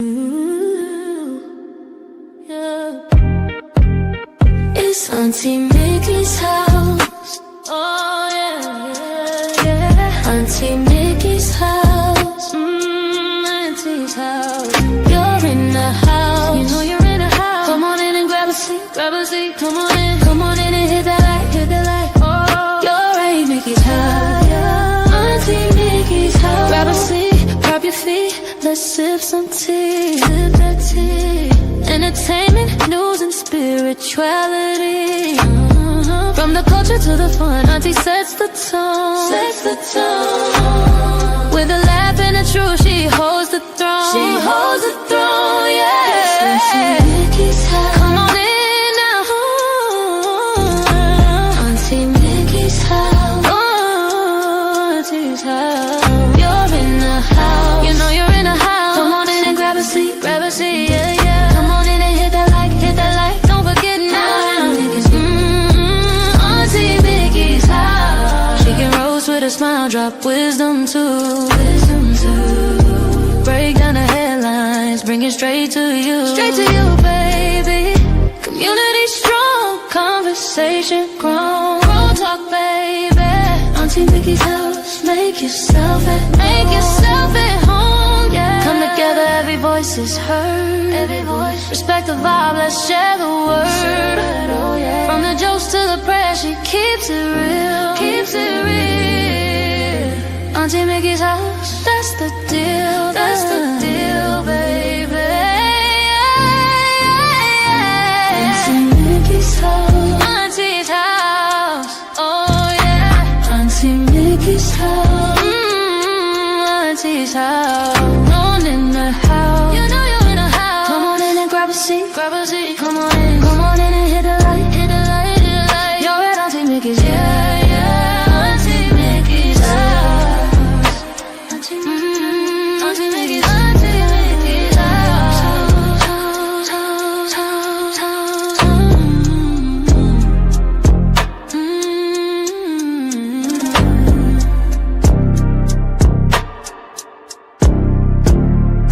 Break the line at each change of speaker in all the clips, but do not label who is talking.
Ooh, yeah. It's Auntie Mickey's house. Oh yeah, yeah, yeah. Auntie Mickey's house. Auntie's house. You're in the house. You know you're in the house. Come on in and grab a seat, grab a seat. Come on in and hit that light, hit that light. Oh, you're Aunt Mickey's house. Auntie Mickey's house. Grab a seat, prop your feet. Let's sip some tea, sip that tea. Entertainment, news, and spirituality. From the culture to the fun, Auntie sets the tone. Sets the tone. With a laugh and a truth, she holds the throne. She holds the throne, yeah. Auntie Mickey's house. Come on in now. Auntie Mickey's house. Oh, Auntie's house. You're in the house. You know you're in the house. Come on in and grab a seat, yeah, yeah. Come on in and hit that like, don't forget now. Auntie Mickey's house. She can roast with a smile, drop wisdom too. Break down the headlines, bring it straight to you. Straight to you, baby. Community strong, conversation grown. Grown talk, baby. Auntie Mickey's house, make yourself at home, yeah. Come together, every voice is heard. Every voice, respect the vibe, let's share the word. Oh, yeah. From the jokes to the prayers, she keeps it real. Keeps it real. Auntie Mickey's house, that's the deal. That's the deal, baby. Auntie Mickey's house. Auntie's house. Oh yeah. Auntie Mickey's house. Auntie's house. On in the house. You know you're in the house. Come on in and grab a seat. Grab a seat. Come on in and hit the light. Hit the light, hit the light. You're at Auntie Mickey's. Yeah, yeah. Auntie Mickey's house. Auntie Mickey's. Auntie Mickey's house.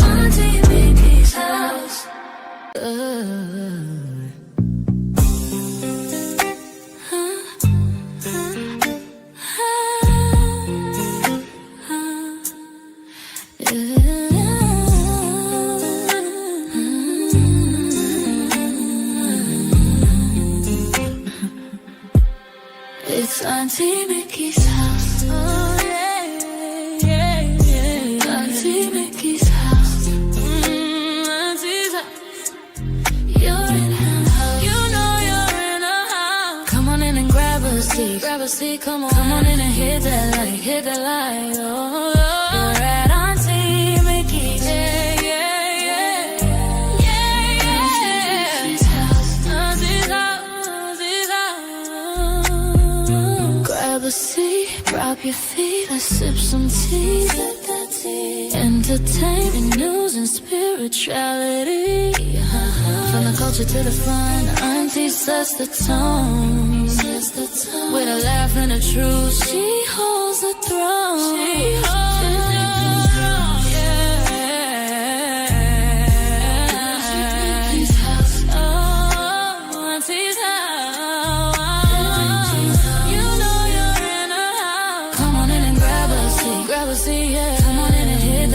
Auntie Mickey's house. It's Auntie Mickey's house. Oh yeah, yeah, yeah. Auntie Mickey's house. Auntie's house. You're in her house. You know you're in her house. Come on in and grab a seat. Grab a seat. Come on in and hit that light. Hit that light. Oh, you're at Auntie Mickey's. Yeah, yeah, yeah. Yeah, yeah. Auntie's house. Auntie's house. Auntie's house. Grab a seat, drop your feet, let's sip some tea. Sip that tea. Entertainment, news, and spirituality. From the culture to the fun, Auntie sets the tone. With a laugh and a truth, she holds the throne. She holds the throne, yeah. Auntie's house. Oh, Auntie's house. You know you're in a house. Come on in and grab a seat, yeah. Come on in and hit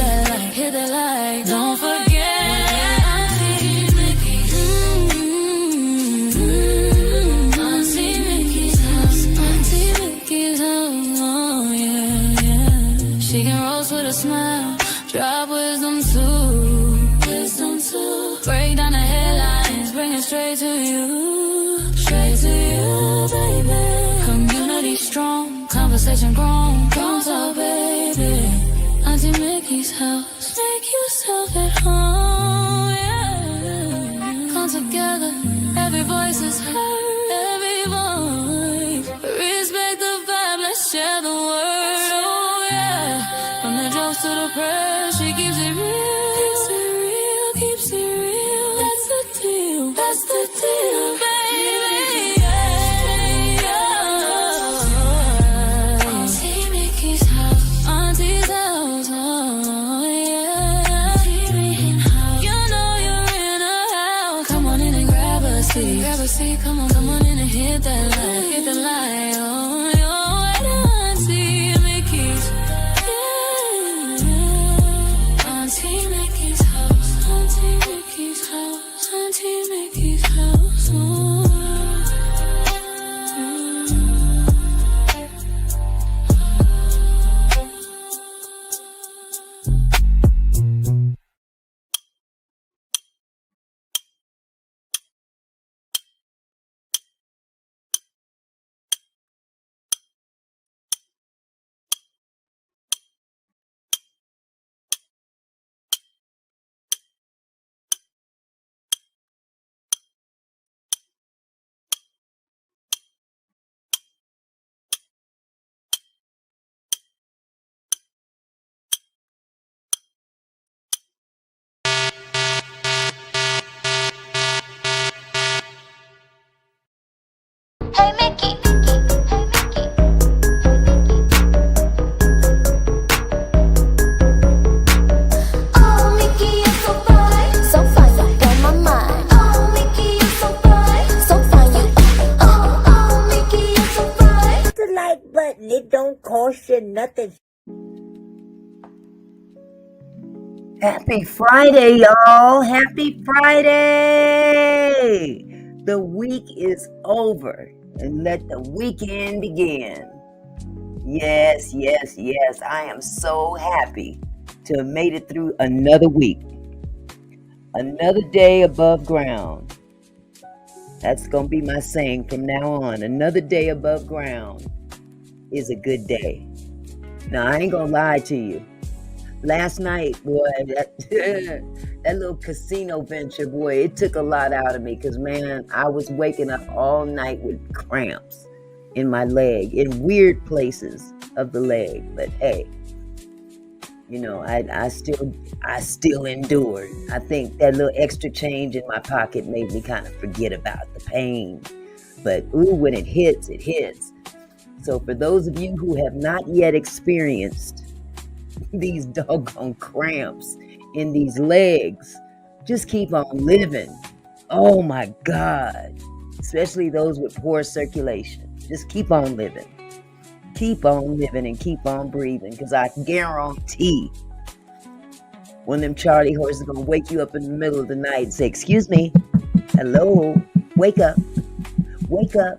that light, don't forget. Auntie Mickey's. Auntie Mickey's house. Auntie Mickey's house, oh yeah, yeah. She can roast with a smile, drop wisdom too. Wisdom too. Break down the headlines, bring it straight to you. Straight to you, baby. Community strong, conversation grown. Grown talk, baby. Auntie Mickey's house. Make yourself at home, yeah. Come together, every voice is heard. Every voice. Respect the vibe, let's share the word, oh yeah. From the jokes to the prayers, she keeps it real. Keeps it real, keeps it real. That's the deal, that's the deal, baby. Yeah, yeah. Auntie Mickey's house. Auntie's house, oh yeah. Mickey's house, Auntie Mickey's house, Auntie Mickey's house. Hey Mickey, hey Mickey. Oh Mickey, you're so fine, you blow my mind. Oh Mickey, you're so fine, you. Oh Mickey, you're so fine.
Hit the like button, it don't cost you nothing. Happy Friday, y'all. Happy Friday. The week is over and let the weekend begin. Yes. I am so happy to have made it through another week. Another day above ground. That's going to be my saying from now on. Another day above ground is a good day. Now, I ain't going to lie to you. Last night, boy, that little casino venture, boy, it took a lot out of me because, man, I was waking up all night with cramps in my leg, in weird places of the leg. But hey, you know, I still endured. I think that little extra change in my pocket made me kind of forget about the pain. But ooh, when it hits, it hits. So for those of you who have not yet experienced these doggone cramps in these legs, just keep on living. Oh my God. Especially those with poor circulation. Just keep on living. Keep on living and keep on breathing, because I guarantee one of them Charlie horses is going to wake you up in the middle of the night and say, excuse me, hello, wake up, wake up.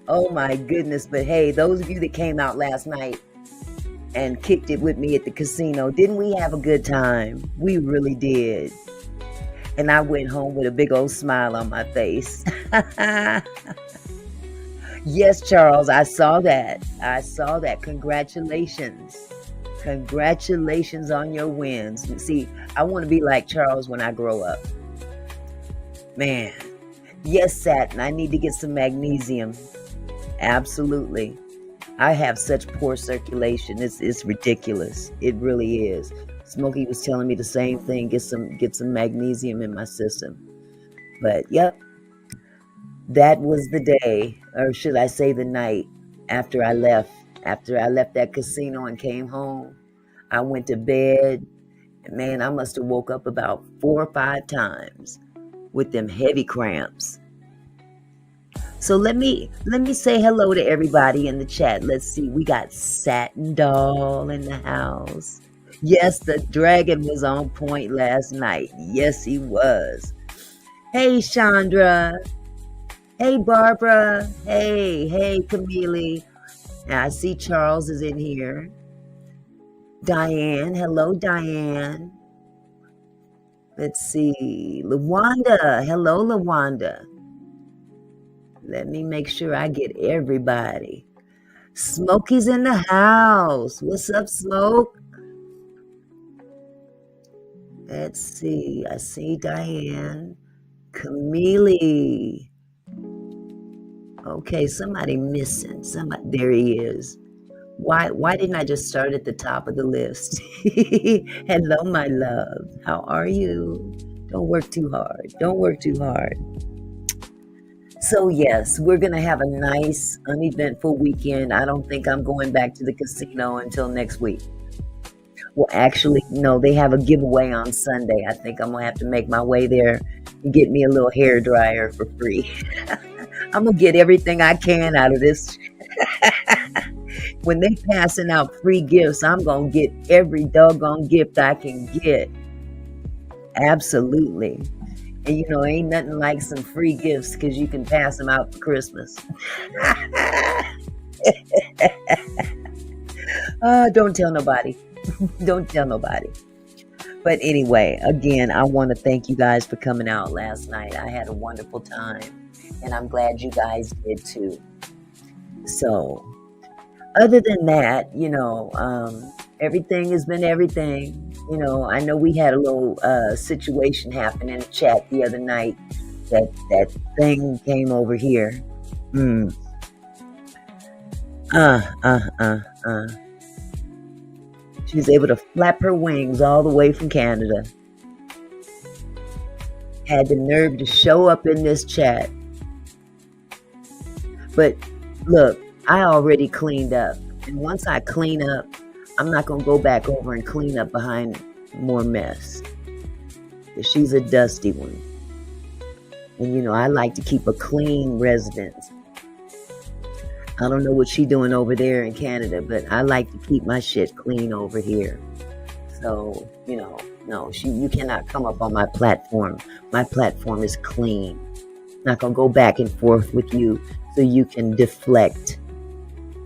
Oh my goodness. But hey, those of you that came out last night and kicked it with me at the casino, didn't we have a good time? We really did. And I went home with a big old smile on my face. Yes, Charles, I saw that. Congratulations. Congratulations on your wins. See, I want to be like Charles when I grow up. Man. Yes, Satin, I need to get some magnesium. Absolutely. I have such poor circulation. It's ridiculous. It really is. Smokey was telling me the same thing. Get some magnesium in my system. But yep, that was the day, or should I say the night, after I left that casino and came home. I went to bed, and man, I must have woke up about 4 or 5 times with them heavy cramps. So let me say hello to everybody in the chat. Let's see. We got Satin Doll in the house. Yes, the dragon was on point last night. Yes, he was. Hey, Chandra. Hey, Barbara. Hey, Camille. Now, I see Charles is in here. Diane. Hello, Diane. Let's see. Lawanda. Hello, Lawanda. Let me make sure I get everybody. Smokey's in the house. What's up, Smoke? Let's see. I see Diane. Camille. Okay, somebody missing. There he is. Why didn't I just start at the top of the list? Hello, my love. How are you? Don't work too hard. So yes, we're going to have a nice, uneventful weekend. I don't think I'm going back to the casino until next week. Well, actually, no, they have a giveaway on Sunday. I think I'm going to have to make my way there and get me a little hair dryer for free. I'm going to get everything I can out of this. When they passing out free gifts, I'm going to get every doggone gift I can get. Absolutely. And ain't nothing like some free gifts because you can pass them out for Christmas. Don't tell nobody. Don't tell nobody. But anyway, again, I want to thank you guys for coming out last night. I had a wonderful time, and I'm glad you guys did too. So, other than that, everything has been everything. I know we had a little situation happen in the chat the other night. That thing came over here. She was able to flap her wings all the way from Canada. Had the nerve to show up in this chat. But look, I already cleaned up. And once I clean up, I'm not going to go back over and clean up behind more mess. Because she's a dusty one. And I like to keep a clean residence. I don't know what she's doing over there in Canada, but I like to keep my shit clean over here. So, no, you cannot come up on my platform. My platform is clean. Not going to go back and forth with you so you can deflect.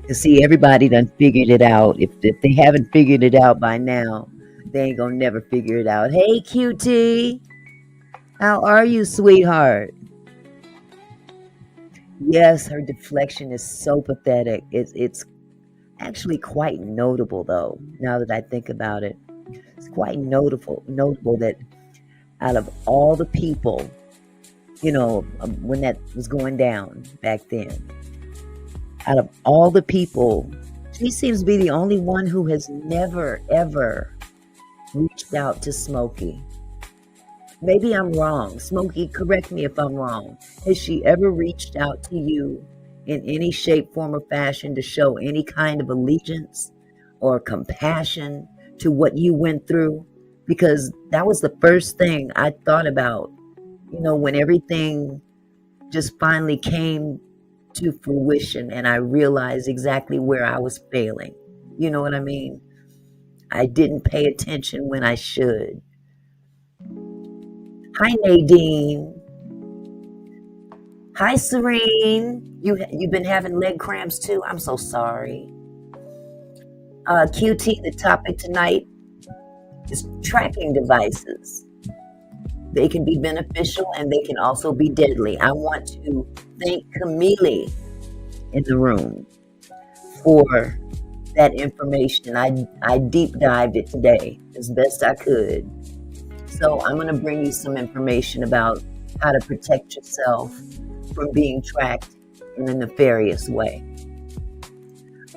You see, everybody done figured it out. If they haven't figured it out by now, they ain't going to never figure it out. Hey, QT. How are you, sweetheart? Yes, her deflection is so pathetic. It's actually quite notable, though, now that I think about it. It's quite notable that out of all the people, when that was going down back then, out of all the people, she seems to be the only one who has never, ever reached out to Smokey. Maybe I'm wrong. Smokey, correct me if I'm wrong. Has she ever reached out to you in any shape, form, or fashion to show any kind of allegiance or compassion to what you went through? Because that was the first thing I thought about, when everything just finally came to fruition and I realized exactly where I was failing. You know what I mean? I didn't pay attention when I should. Hi, Nadine. Hi, Serene. You've been having leg cramps too? I'm so sorry. QT, the topic tonight is tracking devices. They can be beneficial and they can also be deadly. I want to thank Camille in the room for that information. I deep dived it today as best I could. So I'm going to bring you some information about how to protect yourself from being tracked in a nefarious way.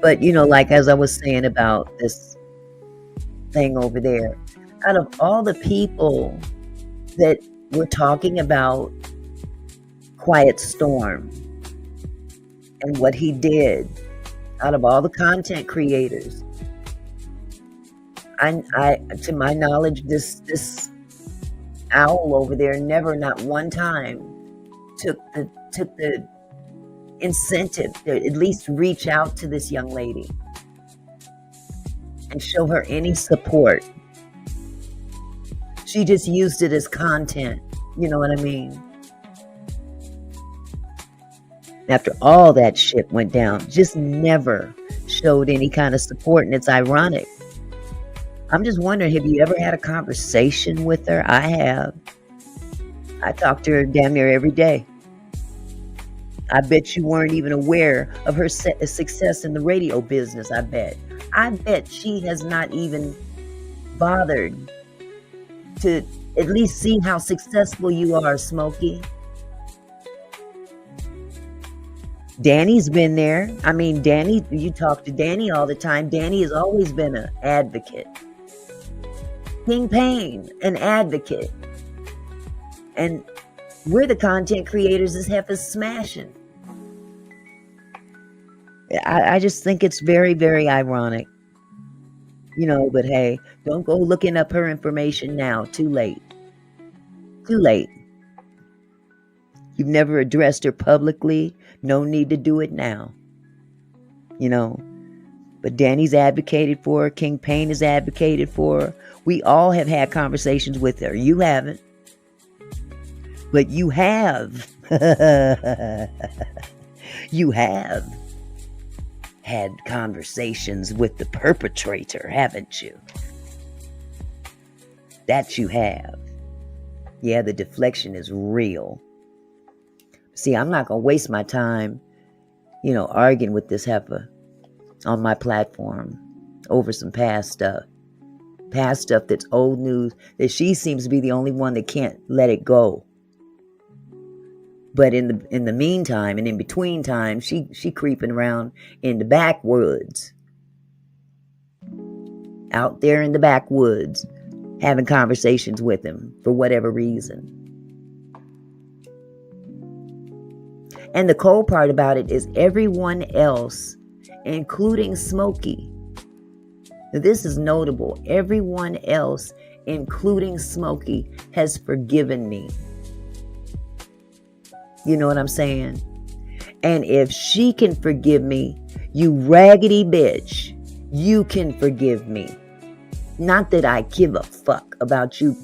But, like as I was saying about this thing over there, out of all the people that were talking about Quiet Storm and what he did, out of all the content creators, I to my knowledge, this owl over there never, not one time, took the incentive to at least reach out to this young lady and show her any support. She just used it as content. You know what I mean? After all that shit went down, just never showed any kind of support. And it's ironic. I'm just wondering, have you ever had a conversation with her? I have. I talk to her damn near every day. I bet you weren't even aware of her success in the radio business, I bet. I bet she has not even bothered to at least see how successful you are, Smokey. Danny's been there. I mean, Danny, you talk to Danny all the time. Danny has always been an advocate. King Payne, an advocate. And we're the content creators this heifer is smashing. I just think it's very, very ironic. But hey, don't go looking up her information now. Too late. Too late. You've never addressed her publicly. No need to do it now. But Danny's advocated for her. King Payne has advocated for her. We all have had conversations with her. You haven't. But you have. You have had conversations with the perpetrator, haven't you? That you have. Yeah, the deflection is real. See, I'm not going to waste my time, arguing with this heifer on my platform over some past stuff. Past stuff that's old news, that she seems to be the only one that can't let it go. But in the meantime and in between time, she creeping around in the backwoods. Out there in the backwoods, having conversations with him for whatever reason. And the cold part about it is everyone else, including Smokey. This is notable. Everyone else, including Smokey, has forgiven me. You know what I'm saying? And if she can forgive me, you raggedy bitch, you can forgive me. Not that I give a fuck about you.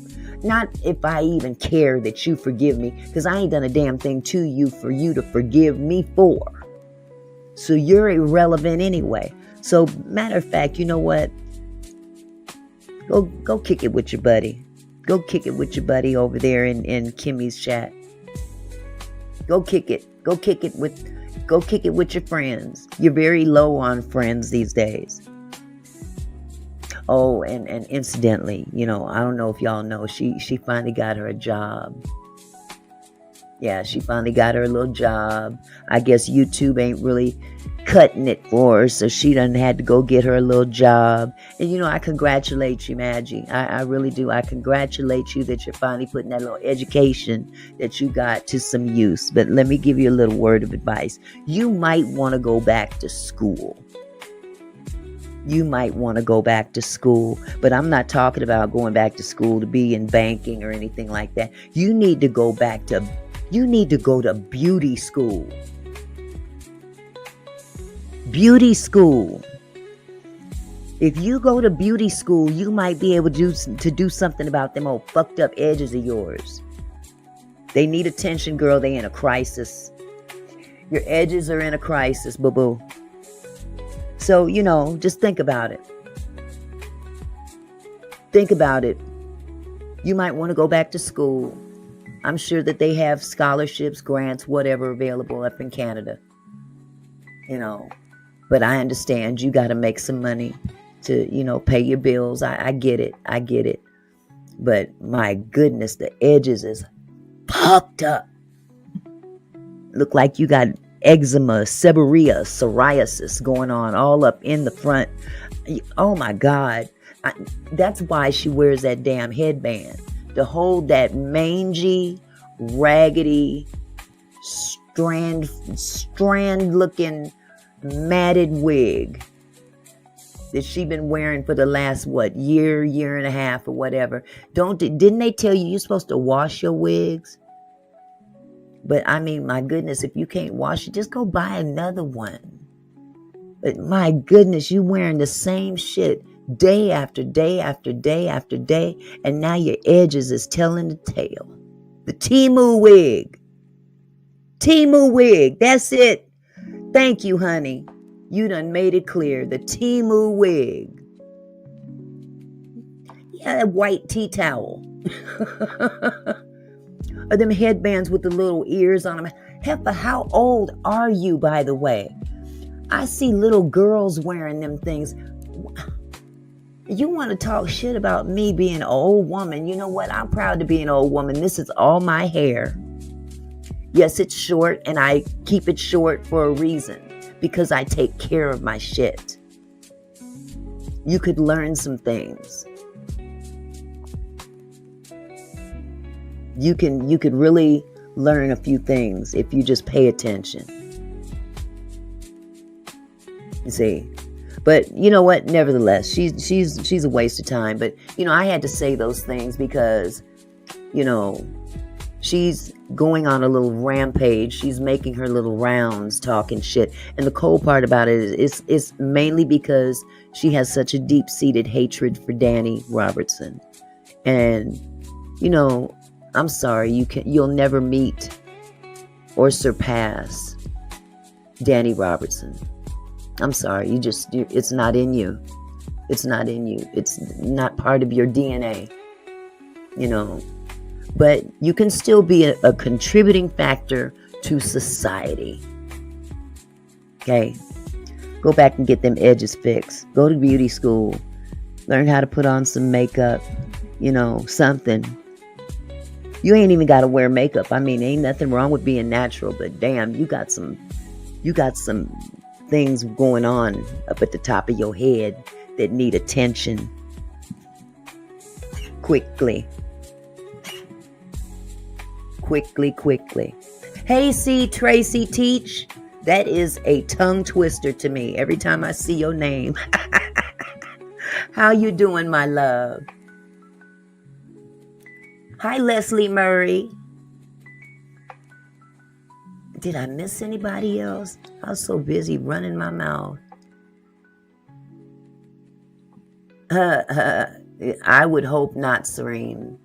Not if I even care that you forgive me, because I ain't done a damn thing to you for you to forgive me for. So you're irrelevant anyway. So matter of fact, you know what? Go kick it with your buddy. Go kick it with your buddy over there in Kimmy's chat. Go kick it. Go kick it with your friends. You're very low on friends these days. Oh, and incidentally, I don't know if y'all know, she finally got her a job. Yeah, she finally got her a little job. I guess YouTube ain't really cutting it for her, so she done had to go get her a little job. And I congratulate you, Maggie. I really do. I congratulate you that you're finally putting that little education that you got to some use. But let me give you a little word of advice. You might want to go back to school. You might want to go back to school, but I'm not talking about going back to school to be in banking or anything like that. You need to go to beauty school. Beauty school. If you go to beauty school, you might be able to do something about them old fucked up edges of yours. They need attention, girl. They in a crisis. Your edges are in a crisis, boo-boo. So, just think about it. Think about it. You might want to go back to school. I'm sure that they have scholarships, grants, whatever available up in Canada. But I understand you got to make some money to, pay your bills. I get it. I get it. But my goodness, the edges is fucked up. Look like you got eczema, seborrhea, psoriasis going on all up in the front. Oh my God. That's why she wears that damn headband, to hold that mangy, raggedy, strand looking matted wig that she been wearing for the last year and a half or whatever. Didn't they tell you're supposed to wash your wigs? But I mean, my goodness, if you can't wash it, just go buy another one. But my goodness, you wearing the same shit day after day after day after day, and now your edges is telling the tale. The Temu wig. Temu wig, that's it. Thank you, honey. You done made it clear. The Temu wig. Yeah, that white tea towel. Or them headbands with the little ears on them. Heifer, how old are you, by the way? I see little girls wearing them things. You want to talk shit about me being an old woman? You know what? I'm proud to be an old woman. This is all my hair. Yes, it's short, and I keep it short for a reason. Because I take care of my shit. You could learn some things. You could really learn a few things if you just pay attention. You see. But you know what? Nevertheless, she's a waste of time. But I had to say those things because, She's going on a little rampage. She's making her little rounds, talking shit. And the cold part about it is it's mainly because she has such a deep-seated hatred for Danny Robertson. And, you know, I'm sorry, you'll never meet or surpass Danny Robertson. I'm sorry, it's not in you. It's not in you. It's not part of your DNA, you know. But you can still be a contributing factor to society. Okay? Go back and get them edges fixed. Go to beauty school. Learn how to put on some makeup. You know, something. You ain't even got to wear makeup. I mean, ain't nothing wrong with being natural, but damn, you got some things going on up at the top of your head that need attention quickly. Quickly. Hey, C. Tracy Teach. That is a tongue twister to me every time I see your name. How you doing, my love? Hi, Leslie Murray. Did I miss anybody else? I was so busy running my mouth. I would hope not, Serene.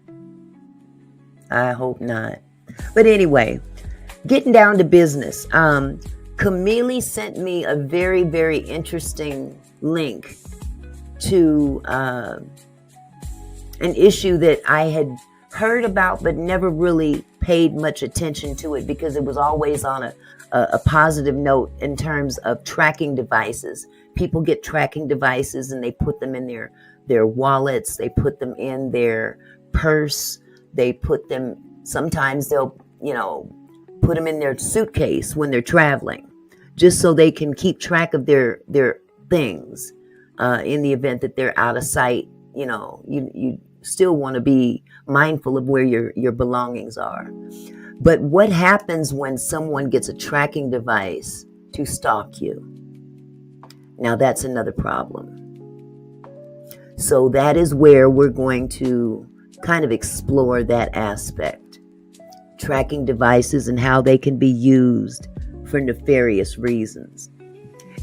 I hope not. But anyway, getting down to business. Camille sent me a very, very interesting link to an issue that I had heard about but never really paid much attention to it because it was always on a positive note in terms of tracking devices. People get tracking devices and they put them in their wallets, they put them in their purse, they put them, sometimes they'll, put them in their suitcase when they're traveling, just so they can keep track of their things in the event that they're out of sight. You still want to be mindful of where your belongings are. But what happens when someone gets a tracking device to stalk you? Now that's another problem. So that is where we're going to kind of explore that aspect. Tracking devices and how they can be used for nefarious reasons.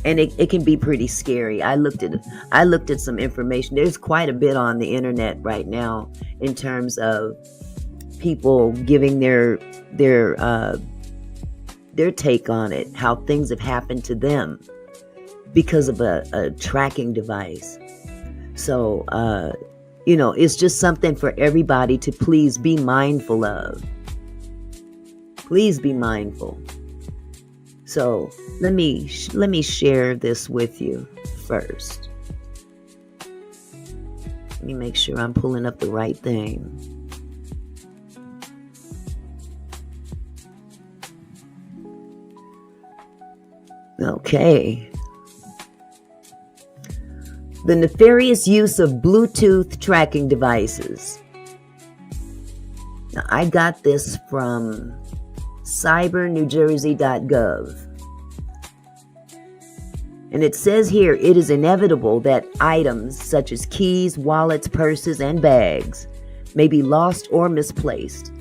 And it can be pretty scary. I looked at some information. There's quite a bit on the internet right now in terms of people giving their take on it, how things have happened to them because of a tracking device. So, it's just something for everybody to please be mindful of. Please be mindful. So let me share this with you first. Let me make sure I'm pulling up the right thing. Okay. The nefarious use of Bluetooth tracking devices. Now, I got this from cybernewjersey.gov. And it says here, it is inevitable that items such as keys, wallets, purses, and bags may be lost or misplaced.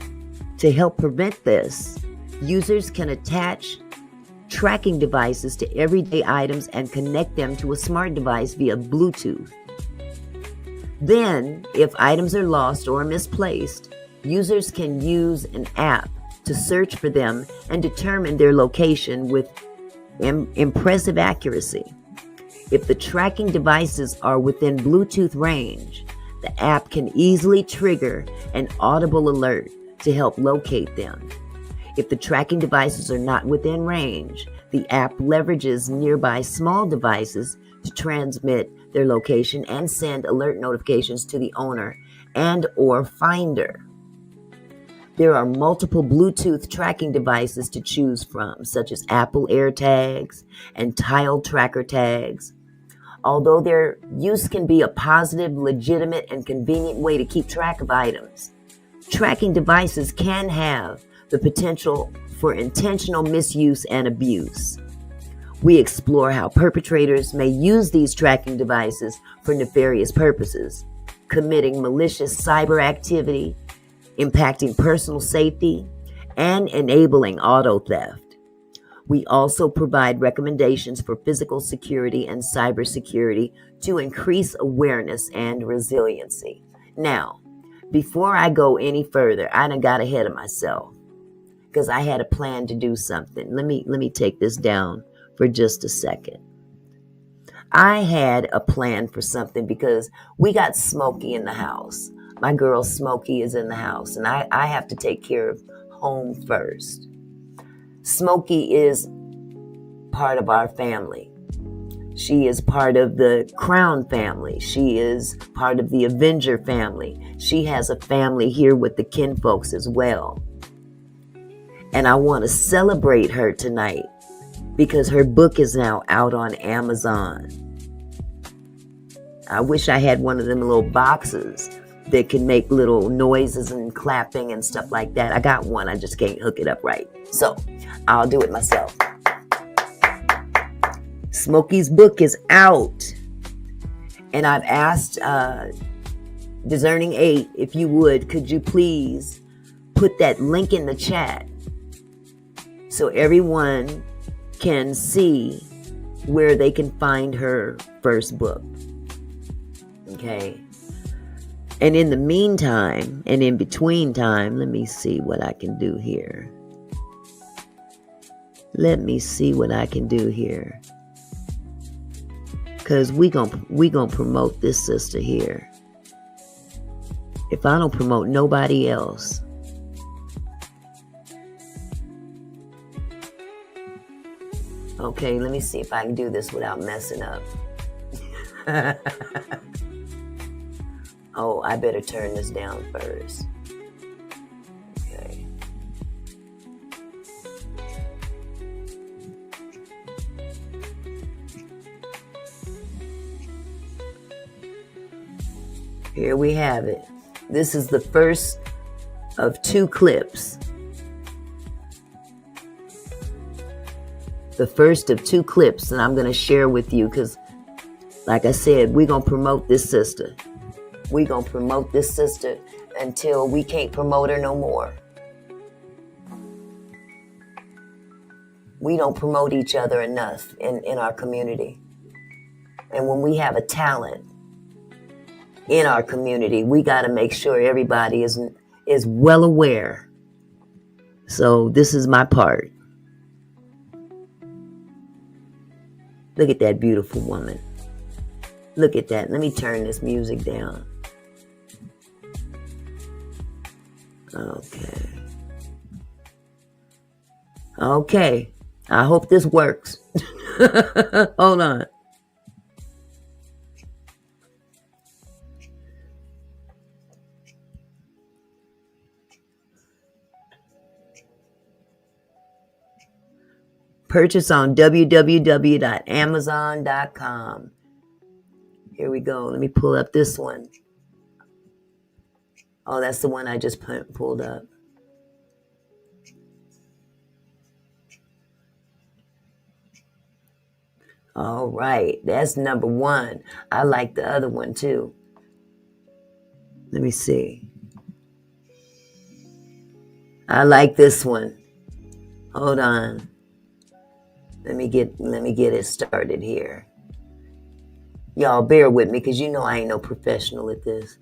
To help prevent this, users can attach tracking devices to everyday items and connect them to a smart device via Bluetooth. Then, if items are lost or misplaced, users can use an app to search for them and determine their location with impressive accuracy. If the tracking devices are within Bluetooth range, the app can easily trigger an audible alert to help locate them. If the tracking devices are not within range, the app leverages nearby small devices to transmit their location and send alert notifications to the owner and or finder. There are multiple Bluetooth tracking devices to choose from, such as Apple AirTags and Tile Tracker tags. Although their use can be a positive, legitimate, and convenient way to keep track of items, tracking devices can have the potential for intentional misuse and abuse. We explore how perpetrators may use these tracking devices for nefarious purposes, committing malicious cyber activity, impacting personal safety and enabling auto theft. We also provide recommendations for physical security and cybersecurity to increase awareness and resiliency. Now, before I go any further, I done got ahead of myself because I had a plan to do something. Let me take this down for just a second. I had a plan for something because we got Smokey in the house. My girl Smokey is in the house, and I have to take care of home first. Smokey is part of our family. She is part of the Crown family. She is part of the Avenger family. She has a family here with the kinfolks as well. And I want to celebrate her tonight because her book is now out on Amazon. I wish I had one of them little boxes that can make little noises and clapping and stuff like that. I got one, I just can't hook it up right. So I'll do it myself. Smokey's book is out. And I've asked Discerning 8, if you would, could you please put that link in the chat so everyone can see where they can find her first book. Okay. And in the meantime, and in between time, let me see what I can do here. Let me see what I can do here. Because we gonna promote this sister here. If I don't promote nobody else. Okay, let me see if I can do this without messing up. Oh, I better turn this down first. Okay. Here we have it. This is the first of 2 clips. The first of 2 clips that I'm going to share with you because, like I said, we're going to promote this sister. We're going to promote this sister until we can't promote her no more. We don't promote each other enough in our community. And when we have a talent in our community, we got to make sure everybody is well aware. So this is my part. Look at that beautiful woman. Look at that. Let me turn this music down. Okay. Okay. I hope this works. Hold on. Purchase on www.amazon.com. Here we go. Let me pull up this one. Oh, that's the one I just pulled up. All right. That's number 1. I like the other one too. Let me see. I like this one. Hold on. Let me get it started here. Y'all bear with me because you know I ain't no professional at this.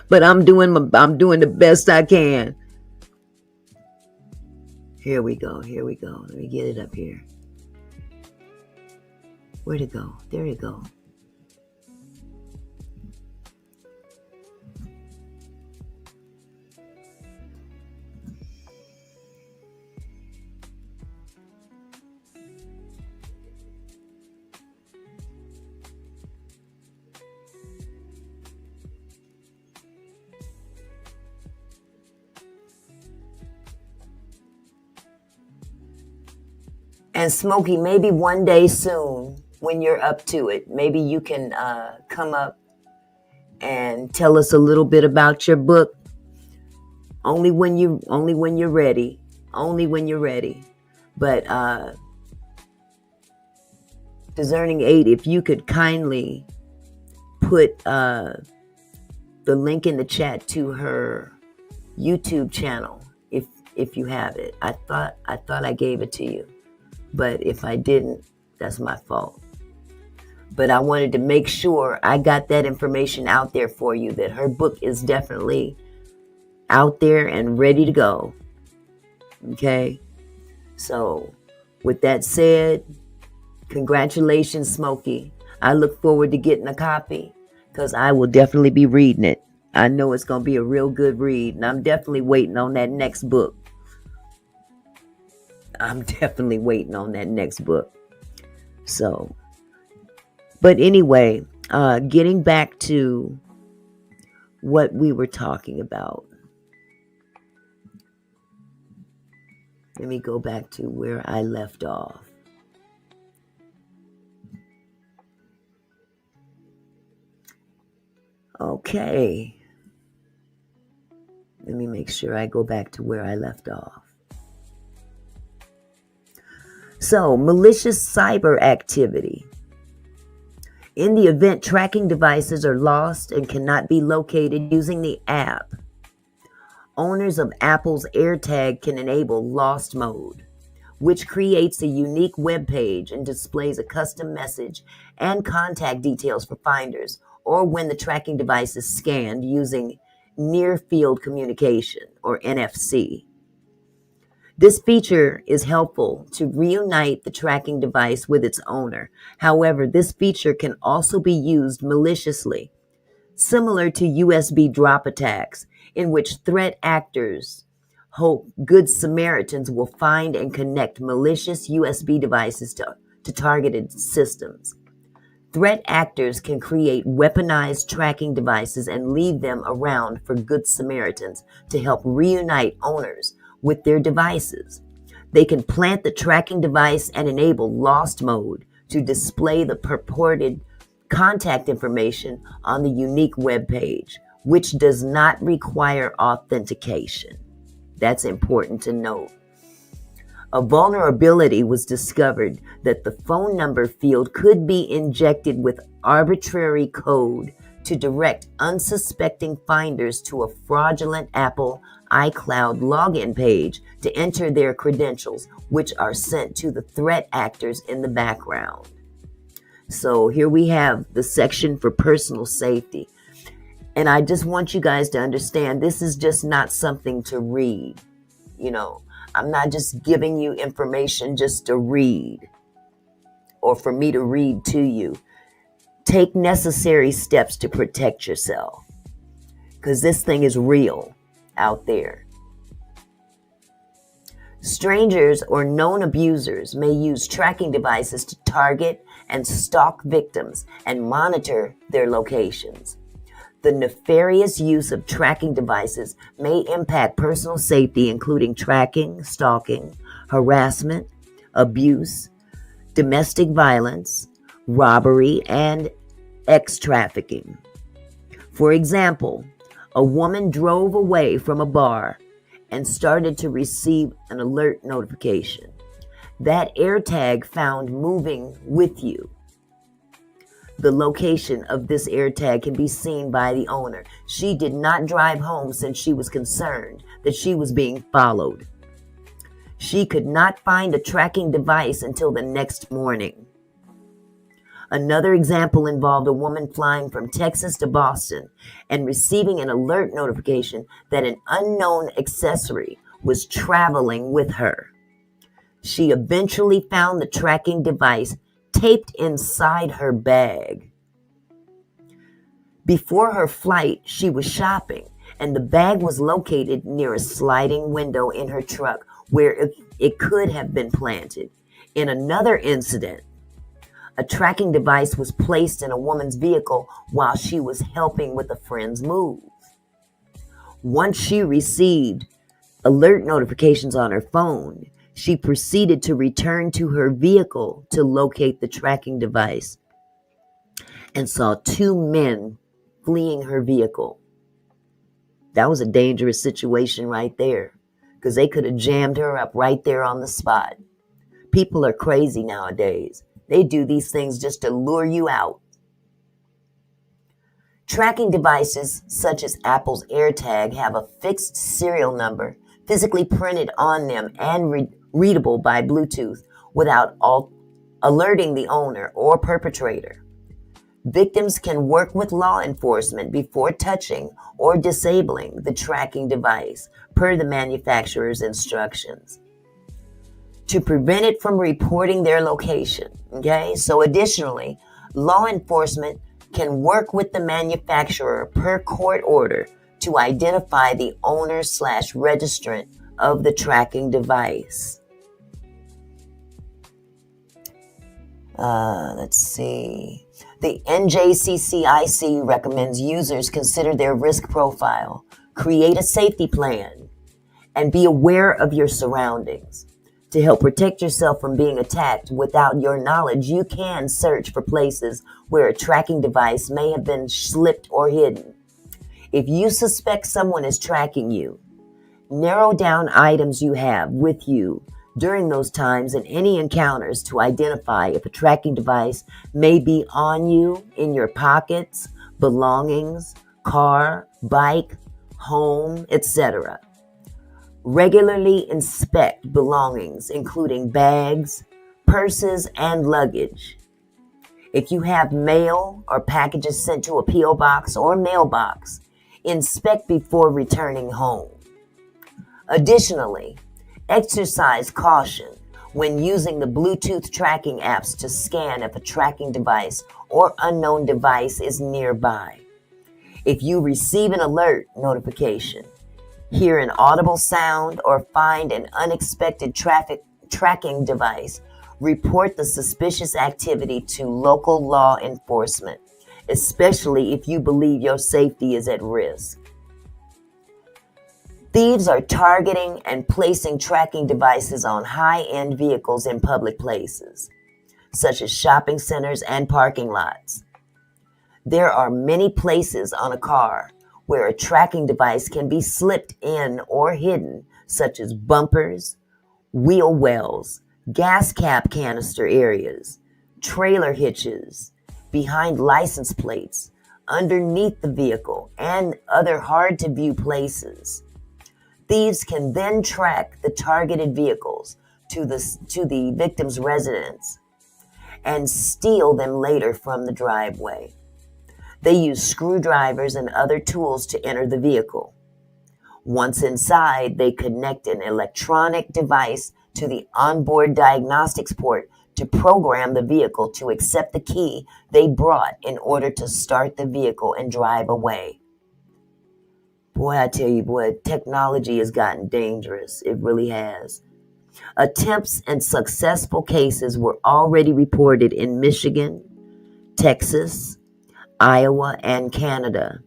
But I'm doing the best I can. Here we go. Let me get it up here. Where'd it go? There you go. And Smokey, maybe one day soon, when you're up to it, maybe you can come up and tell us a little bit about your book. Only when you're ready. Only when you're ready. But Discerning 8, if you could kindly put the link in the chat to her YouTube channel if you have it. I thought I gave it to you, but if I didn't, that's my fault. But I wanted to make sure I got that information out there for you, that her book is definitely out there and ready to go. Okay? So, with that said, congratulations, Smokey. I look forward to getting a copy because I will definitely be reading it. I know it's going to be a real good read, and I'm definitely waiting on that next book. So, but anyway, getting back to what we were talking about. Let me go back to where I left off. Okay. Let me make sure I go back to where I left off. So, malicious cyber activity. In the event tracking devices are lost and cannot be located using the app, owners of Apple's AirTag can enable Lost Mode, which creates a unique web page and displays a custom message and contact details for finders, or when the tracking device is scanned using Near Field Communication, or NFC. This feature is helpful to reunite the tracking device with its owner. However, this feature can also be used maliciously, similar to USB drop attacks, in which threat actors hope Good Samaritans will find and connect malicious USB devices to targeted systems. Threat actors can create weaponized tracking devices and leave them around for Good Samaritans to help reunite owners with their devices. They can plant the tracking device and enable Lost Mode to display the purported contact information on the unique web page, which does not require authentication. That's important to note. A vulnerability was discovered that the phone number field could be injected with arbitrary code to direct unsuspecting finders to a fraudulent Apple iCloud login page to enter their credentials, which are sent to the threat actors in the background. So here we have the section for personal safety. And I just want you guys to understand, this is just not something to read. You know, I'm not just giving you information just to read or for me to read to you. Take necessary steps to protect yourself, because this thing is real out there. Strangers or known abusers may use tracking devices to target and stalk victims and monitor their locations. The nefarious use of tracking devices may impact personal safety, including tracking, stalking, harassment, abuse, domestic violence, robbery, and ex-trafficking. For example, a woman drove away from a bar and started to receive an alert notification. That AirTag found moving with you. The location of this AirTag can be seen by the owner. She did not drive home since she was concerned that she was being followed. She could not find a tracking device until the next morning. Another example involved a woman flying from Texas to Boston and receiving an alert notification that an unknown accessory was traveling with her. She eventually found the tracking device taped inside her bag. Before her flight, she was shopping, and the bag was located near a sliding window in her truck where it could have been planted. In another incident, a tracking device was placed in a woman's vehicle while she was helping with a friend's move. Once she received alert notifications on her phone, she proceeded to return to her vehicle to locate the tracking device and saw two men fleeing her vehicle. That was a dangerous situation right there, because they could have jammed her up right there on the spot. People are crazy nowadays. They do these things just to lure you out. Tracking devices such as Apple's AirTag have a fixed serial number physically printed on them and readable by Bluetooth without alerting the owner or perpetrator. Victims can work with law enforcement before touching or disabling the tracking device per the manufacturer's instructions to prevent it from reporting their location. Okay, so additionally, law enforcement can work with the manufacturer per court order to identify the owner/registrant of the tracking device. Let's see. The NJCCIC recommends users consider their risk profile, create a safety plan, and be aware of your surroundings. To help protect yourself from being attacked without your knowledge, you can search for places where a tracking device may have been slipped or hidden. If you suspect someone is tracking you, narrow down items you have with you during those times and any encounters to identify if a tracking device may be on you, in your pockets, belongings, car, bike, home, etc. Regularly inspect belongings, including bags, purses, and luggage. If you have mail or packages sent to a P.O. box or mailbox, inspect before returning home. Additionally, exercise caution when using the Bluetooth tracking apps to scan if a tracking device or unknown device is nearby. If you receive an alert notification, hear an audible sound, or find an unexpected tracking device, report the suspicious activity to local law enforcement, especially if you believe your safety is at risk. Thieves are targeting and placing tracking devices on high-end vehicles in public places, such as shopping centers and parking lots. There are many places on a car where a tracking device can be slipped in or hidden, such as bumpers, wheel wells, gas cap canister areas, trailer hitches, behind license plates, underneath the vehicle, and other hard-to-view places. Thieves can then track the targeted vehicles to the victim's residence and steal them later from the driveway. They use screwdrivers and other tools to enter the vehicle. Once inside, they connect an electronic device to the onboard diagnostics port to program the vehicle to accept the key they brought in order to start the vehicle and drive away. Boy, I tell you, technology has gotten dangerous. It really has. Attempts and successful cases were already reported in Michigan, Texas, Iowa, and Canada,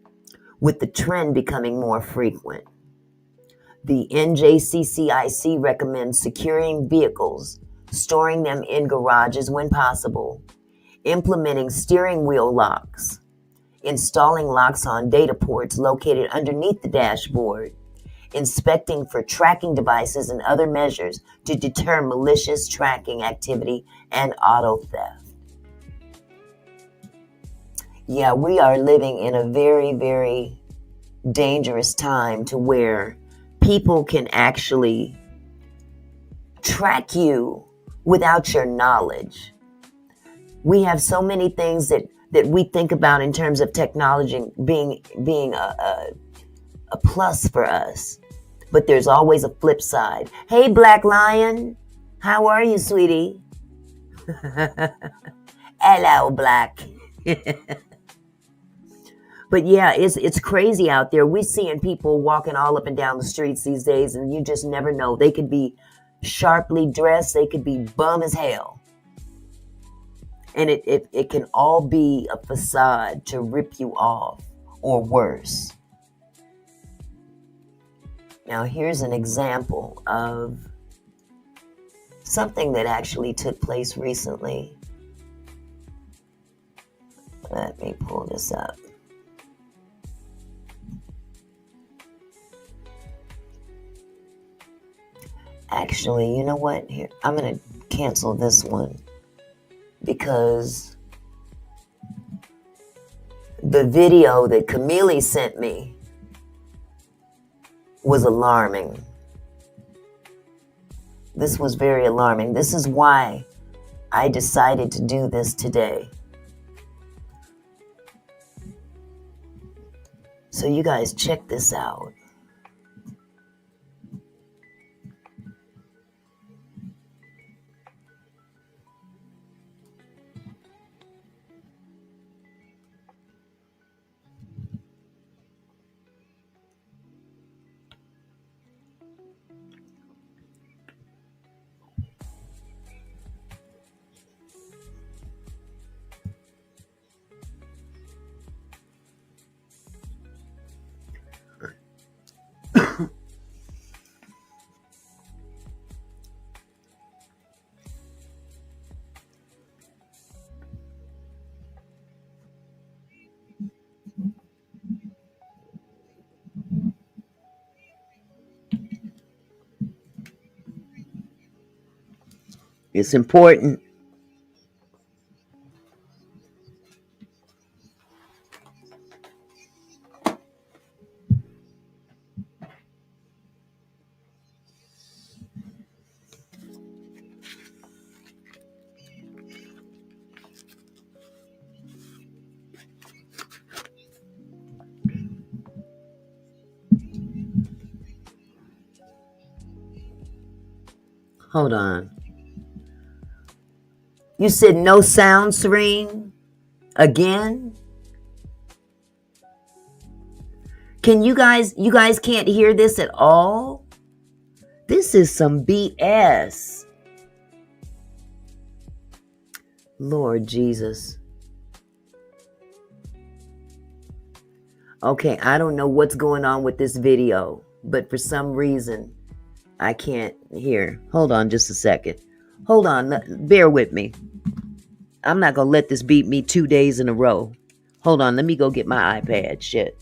with the trend becoming more frequent. The NJCCIC recommends securing vehicles, storing them in garages when possible, implementing steering wheel locks, installing locks on data ports located underneath the dashboard, inspecting for tracking devices and other measures to deter malicious tracking activity and auto theft. Yeah, we are living in a very, very dangerous time to where people can actually track you without your knowledge. We have so many things that we think about in terms of technology being a plus for us. But there's always a flip side. Hey, Black Lion. How are you, sweetie? Hello, Black. But yeah, it's crazy out there. We're seeing people walking all up and down the streets these days, and you just never know. They could be sharply dressed. They could be bum as hell. And it can all be a facade to rip you off, or worse. Now, here's an example of something that actually took place recently. Let me pull this up. Actually, you know what? Here, I'm going to cancel this one because the video that Camille sent me was alarming. This was very alarming. This is why I decided to do this today. So you guys check this out. It's important. Hold on. You said no sound, Serene? Again? Can you guys can't hear this at all? This is some BS. Lord Jesus. Okay, I don't know what's going on with this video, but for some reason, I can't hear. Hold on just a second. Hold on, bear with me. I'm not going to let this beat me 2 days in a row. Hold on, let me go get my iPad. Shit.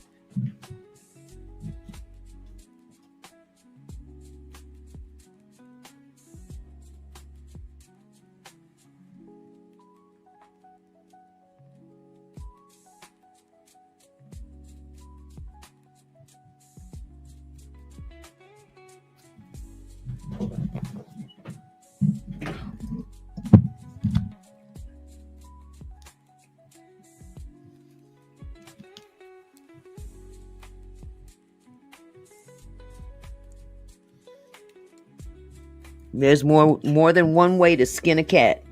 There's more than one way to skin a cat.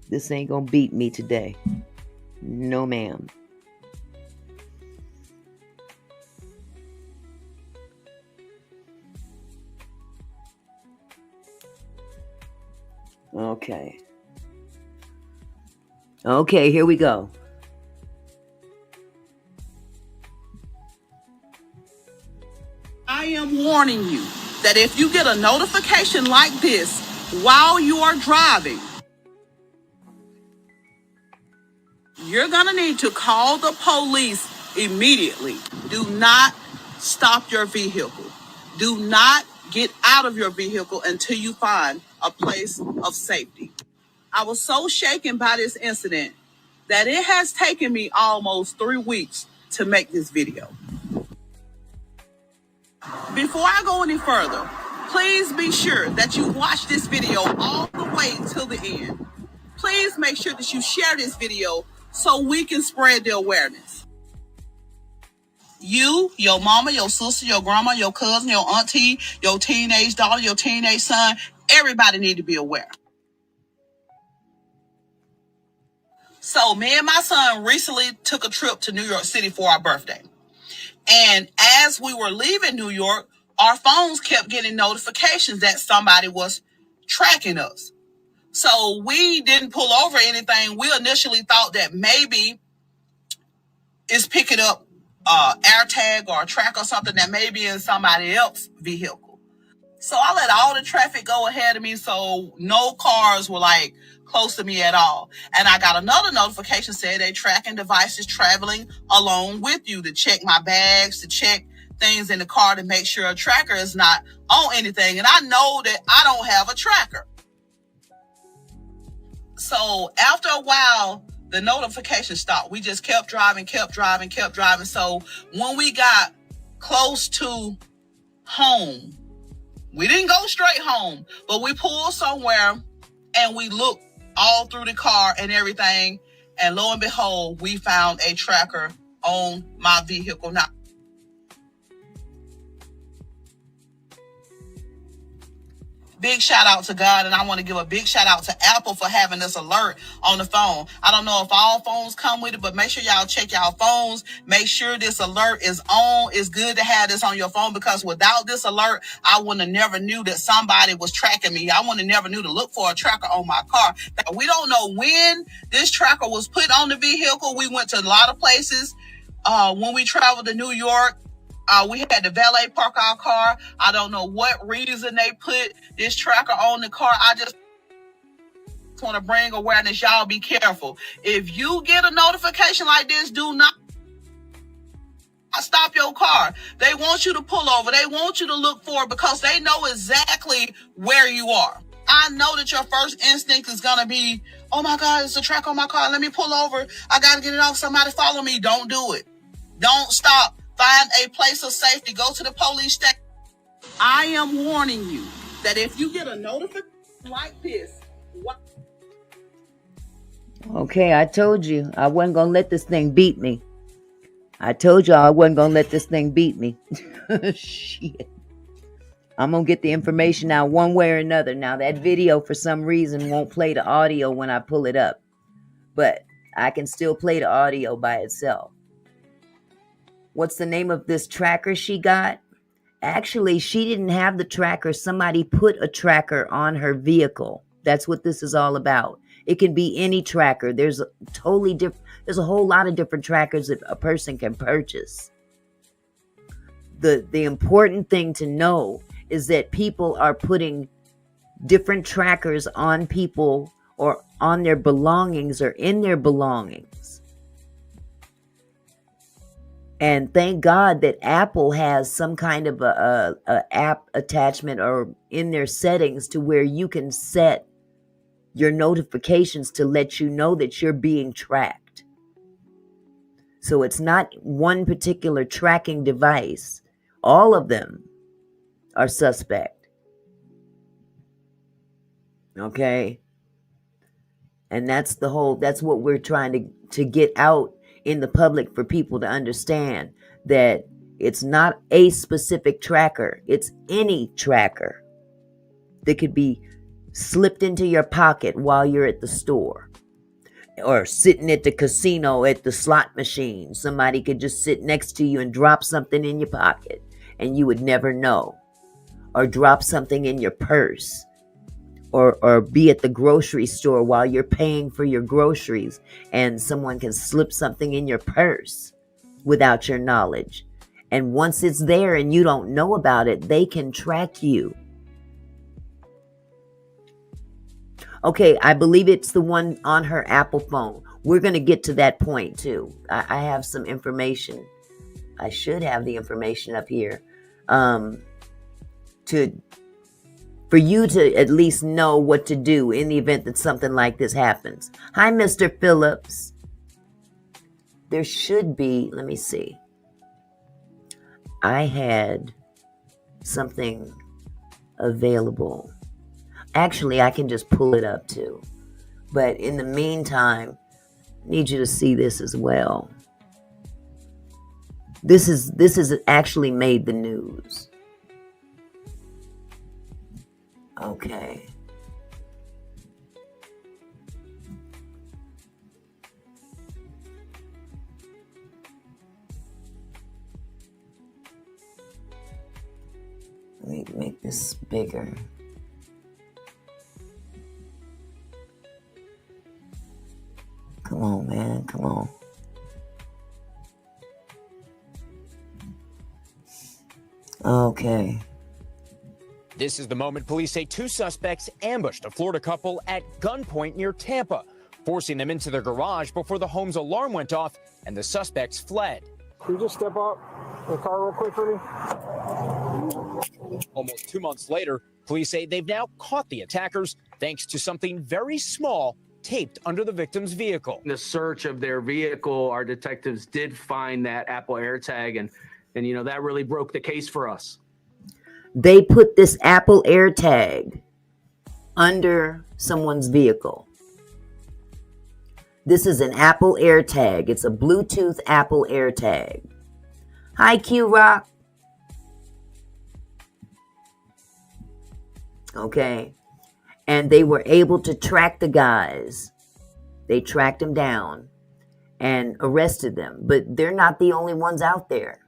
This ain't gonna beat me today. No, ma'am. Okay. Okay, here we go.
I am warning you that if you get a notification like this while you are driving, you're going to need to call the police immediately. Do not stop your vehicle. Do not get out of your vehicle until you find a place of safety. I was so shaken by this incident that it has taken me almost 3 weeks to make this video. Before I go any further, please be sure that you watch this video all the way till the end. Please make sure that you share this video so we can spread the awareness. You, your mama, your sister, your grandma, your cousin, your auntie, your teenage daughter, your teenage son, everybody need to be aware. So me and my son recently took a trip to New York City for our birthday. And as we were leaving New York, our phones kept getting notifications that somebody was tracking us. So we didn't pull over anything. We initially thought that maybe it's picking up AirTag or a track or something that may be in somebody else's vehicle. So I let all the traffic go ahead of me, so no cars were like close to me at all. And I got another notification saying they tracking devices traveling along with you to check my bags, to check things in the car to make sure a tracker is not on anything. And I know that I don't have a tracker. So after a while, the notification stopped. We just kept driving. So when we got close to home, we didn't go straight home, but we pulled somewhere and we looked all through the car and everything. And lo and behold, we found a tracker on my vehicle. Now, big shout out to God, and I want to give a big shout out to Apple for having this alert on the phone. I don't know if all phones come with it, but make sure y'all check y'all phones. Make sure this alert is on. It's good to have this on your phone, because without this alert, I would have never knew that somebody was tracking me. I would have never knew to look for a tracker on my car. Now, we don't know when this tracker was put on the vehicle. We went to a lot of places when we traveled to New York. We had to valet park our car. I don't know what reason they put this tracker on the car. I just want to bring awareness. Y'all be careful. If you get a notification like this, do not stop your car. They want you to pull over. They want you to look for it, because they know exactly where you are. I know that your first instinct is going to be, oh my God, it's a tracker on my car. Let me pull over. I got to get it off. Somebody follow me. Don't do it. Don't stop. Find a place of safety. Go to the police station. I am warning you that if you get a notification like this,
Okay, I told you I wasn't going to let this thing beat me. I told you I wasn't going to let this thing beat me. Shit. I'm going to get the information out one way or another. Now, that video, for some reason, won't play the audio when I pull it up. But I can still play the audio by itself. What's the name of this tracker she got? Actually, she didn't have the tracker. Somebody put a tracker on her vehicle. That's what this is all about. It can be any tracker. There's a whole lot of different trackers that a person can purchase. The important thing to know is that people are putting different trackers on people, or on their belongings, or in their belongings. And thank God that Apple has some kind of a app attachment or in their settings to where you can set your notifications to let you know that you're being tracked. So it's not one particular tracking device. All of them are suspect. Okay? And that's what we're trying to get out in the public, for people to understand that it's not a specific tracker. It's any tracker that could be slipped into your pocket while you're at the store, or sitting at the casino at the slot machine. Somebody could just sit next to you and drop something in your pocket and you would never know, or drop something in your purse, or be at the grocery store while you're paying for your groceries and someone can slip something in your purse without your knowledge. And once it's there and you don't know about it, they can track you. Okay, I believe it's the one on her Apple phone. We're going to get to that point too. I have some information. I should have the information up here for you to at least know what to do in the event that something like this happens. Hi, Mr. Phillips. There should be, let me see. I had something available. Actually, I can just pull it up too. But in the meantime, I need you to see this as well. This is actually made the news. Okay. Let me make this bigger. Come on, man. Come on. Okay.
This is the moment police say two suspects ambushed a Florida couple at gunpoint near Tampa, forcing them into their garage before the home's alarm went off and the suspects fled.
Can you just step out in the car real quick for me?
Almost 2 months later, police say they've now caught the attackers thanks to something very small taped under the victim's vehicle.
In the search of their vehicle, our detectives did find that Apple AirTag, and you know, that really broke the case for us.
They put this Apple AirTag under someone's vehicle. This is an Apple AirTag. It's a Bluetooth Apple AirTag. Hi, Q-Rock. Okay. And they were able to track the guys. They tracked them down and arrested them. But they're not the only ones out there.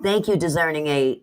Thank you, Discerning 8.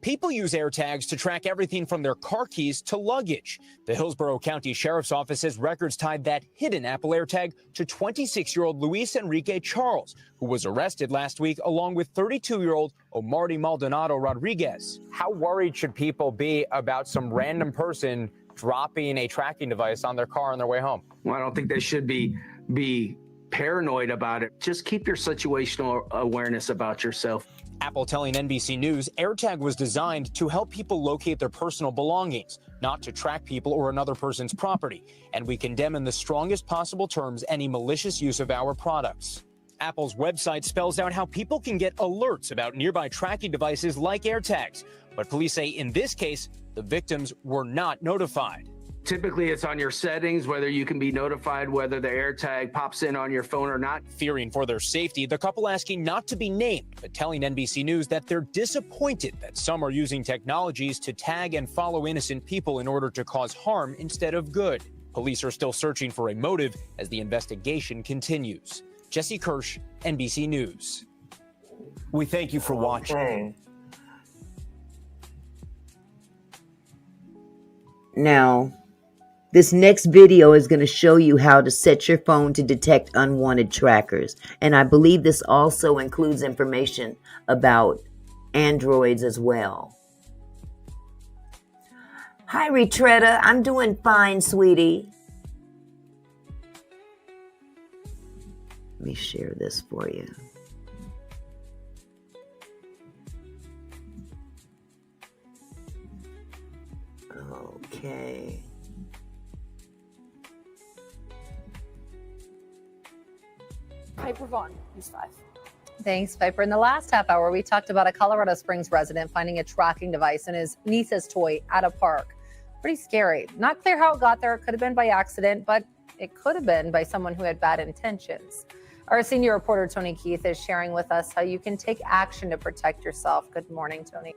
People use AirTags to track everything from their car keys to luggage. The Hillsborough County Sheriff's Office says records tied that hidden Apple AirTag to 26-year-old Luis Enrique Charles, who was arrested last week along with 32-year-old Omarty Maldonado Rodriguez. How worried should people be about some random person dropping a tracking device on their car on their way home?
Well, I don't think they should be paranoid about it. Just keep your situational awareness about yourself.
Apple telling NBC News AirTag was designed to help people locate their personal belongings, not to track people or another person's property. And we condemn in the strongest possible terms any malicious use of our products. Apple's website spells out how people can get alerts about nearby tracking devices like AirTags. But police say in this case, the victims were not notified.
Typically, it's on your settings, whether you can be notified whether the AirTag pops in on your phone or not.
Fearing for their safety, the couple asking not to be named, but telling NBC News that they're disappointed that some are using technologies to tag and follow innocent people in order to cause harm instead of good. Police are still searching for a motive as the investigation continues. Jesse Kirsch, NBC News.
We thank you for watching.
Okay. Now, this next video is going to show you how to set your phone to detect unwanted trackers. And I believe this also includes information about Androids as well. Hi, Retretta. I'm doing fine, sweetie. Let me share this for you. Okay.
Piper Vaughn, News 5.
Thanks, Piper. In the last half hour, we talked about a Colorado Springs resident finding a tracking device in his niece's toy at a park. Pretty scary. Not clear how it got there. It could have been by accident, but it could have been by someone who had bad intentions. Our senior reporter, Tony Keith, is sharing with us how you can take action to protect yourself. Good morning, Tony.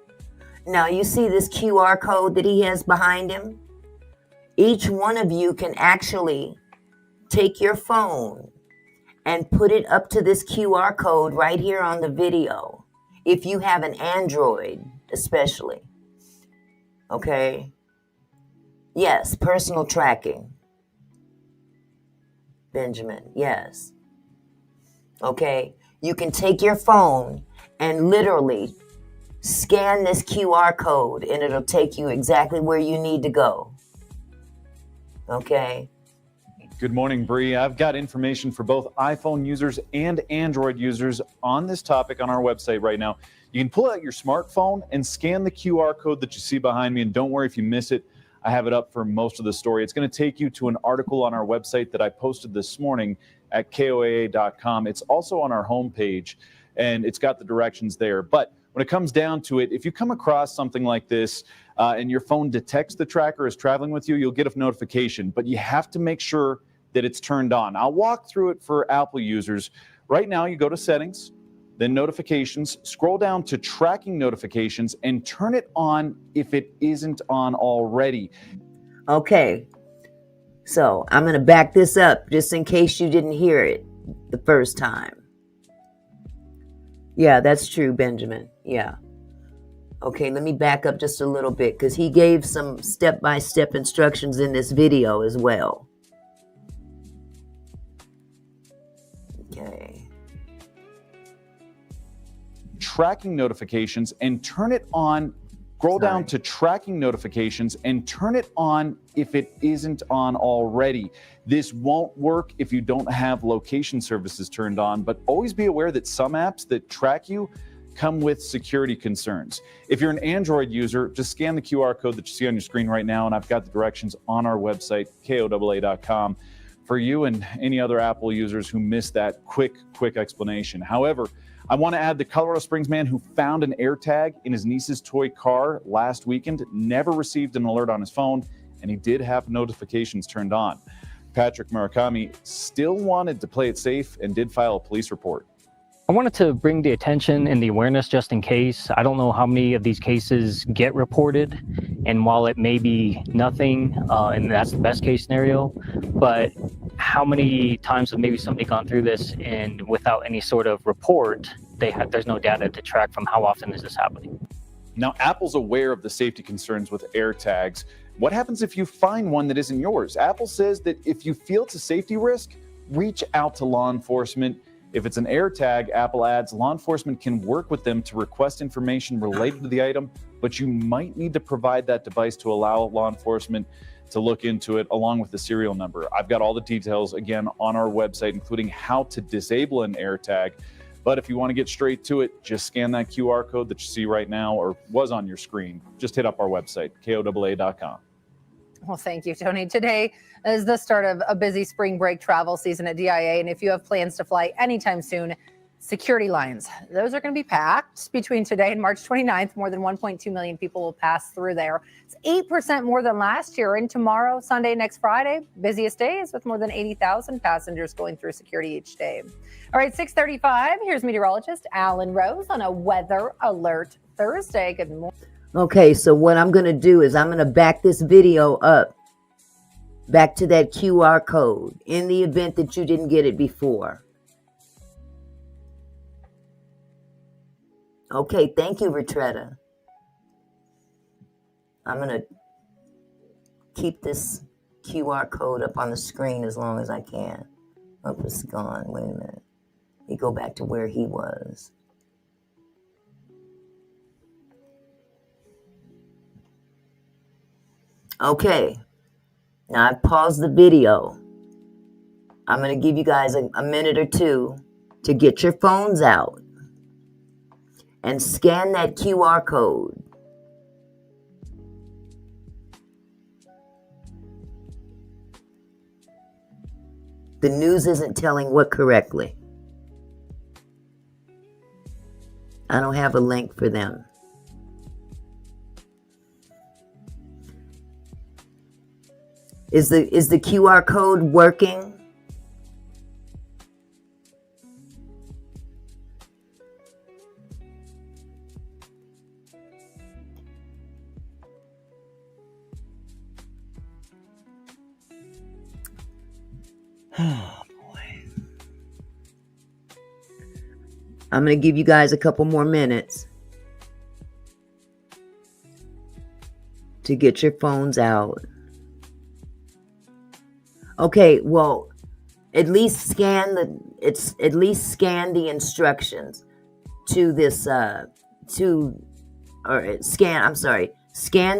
Now, you see this QR code that he has behind him? Each one of you can actually take your phone and put it up to this QR code right here on the video. If you have an Android, especially. Okay? Yes, personal tracking. Benjamin, yes. Okay? You can take your phone and literally scan this QR code and it'll take you exactly where you need to go. Okay?
Good morning, Bree. I've got information for both iPhone users and Android users on this topic on our website right now. You can pull out your smartphone and scan the QR code that you see behind me, and don't worry if you miss it. I have it up for most of the story. It's going to take you to an article on our website that I posted this morning at KOAA.com. It's also on our homepage, and it's got the directions there. But when it comes down to it, if you come across something like this and your phone detects the tracker is traveling with you, you'll get a notification. But you have to make sure that it's turned on. I'll walk through it for Apple users. Right now, you go to Settings, then Notifications, scroll down to Tracking Notifications, and turn it on if it isn't on already.
Okay, so I'm going to back this up just in case you didn't hear it the first time. Yeah, that's true, Benjamin. Yeah. Okay, let me back up just a little bit because he gave some step-by-step instructions in this video as well. Okay.
Tracking Notifications and turn it on. Scroll down to Tracking Notifications and turn it on if it isn't on already. This won't work if you don't have location services turned on, but always be aware that some apps that track you come with security concerns. If you're an Android user, just scan the QR code that you see on your screen right now, and I've got the directions on our website, KOAA.com, for you and any other Apple users who missed that quick explanation. However, I want to add the Colorado Springs man who found an AirTag in his niece's toy car last weekend never received an alert on his phone, and he did have notifications turned on. Patrick Murakami still wanted to play it safe and did file a police report.
I wanted to bring the attention and the awareness just in case. I don't know how many of these cases get reported, and while it may be nothing, and that's the best case scenario, but how many times have maybe somebody gone through this and without any sort of report, there's no data to track from how often is this happening?
Now, Apple's aware of the safety concerns with AirTags. What happens if you find one that isn't yours? Apple says that if you feel it's a safety risk, reach out to law enforcement. If it's an AirTag, Apple adds, law enforcement can work with them to request information related to the item, but you might need to provide that device to allow law enforcement to look into it along with the serial number. I've got all the details, again, on our website, including how to disable an AirTag. But if you want to get straight to it, just scan that QR code that you see right now or was on your screen. Just hit up our website, KOAA.com.
Well, thank you, Tony. Today is the start of a busy spring break travel season at DIA. And if you have plans to fly anytime soon, security lines, those are going to be packed between today and March 29th. More than 1.2 million people will pass through there. It's 8% more than last year. And tomorrow, Sunday, next Friday, busiest days with more than 80,000 passengers going through security each day. All right, 6:35. Here's meteorologist Alan Rose on a weather alert Thursday. Good morning.
Okay, so what I'm going to do is I'm going to back this video up back to that QR code in the event that you didn't get it before. Okay, thank you, Retretta. I'm going to keep this QR code up on the screen as long as I can. Oh, it's gone. Wait a minute. He go back to where he was. Okay, now I've paused the video. I'm going to give you guys a minute or two to get your phones out and scan that QR code. The news isn't telling what correctly. I don't have a link for them. Is the QR code working? Oh boy. I'm going to give you guys a couple more minutes to get your phones out. Okay, well, at least scan the instructions to this scan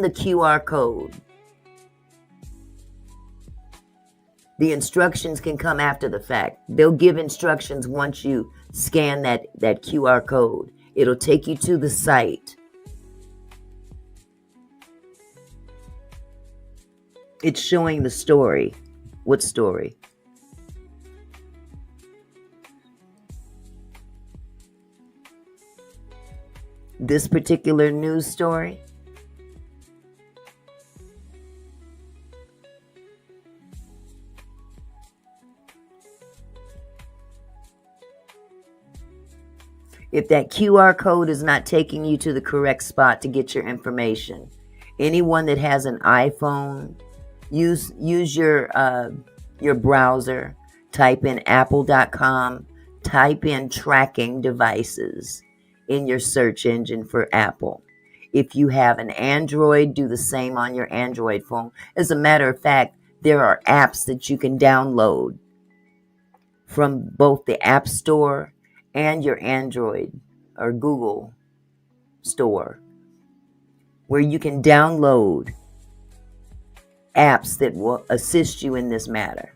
the QR code. The instructions can come after the fact. They'll give instructions once you scan that QR code. It'll take you to the site. It's showing the story. What story? This particular news story? If that QR code is not taking you to the correct spot to get your information, anyone that has an iPhone, use your browser, type in apple.com, type in tracking devices in your search engine for Apple. If you have an Android, do the same on your Android phone. As a matter of fact, there are apps that you can download from both the App Store and your Android or Google Store, where you can download apps that will assist you in this matter.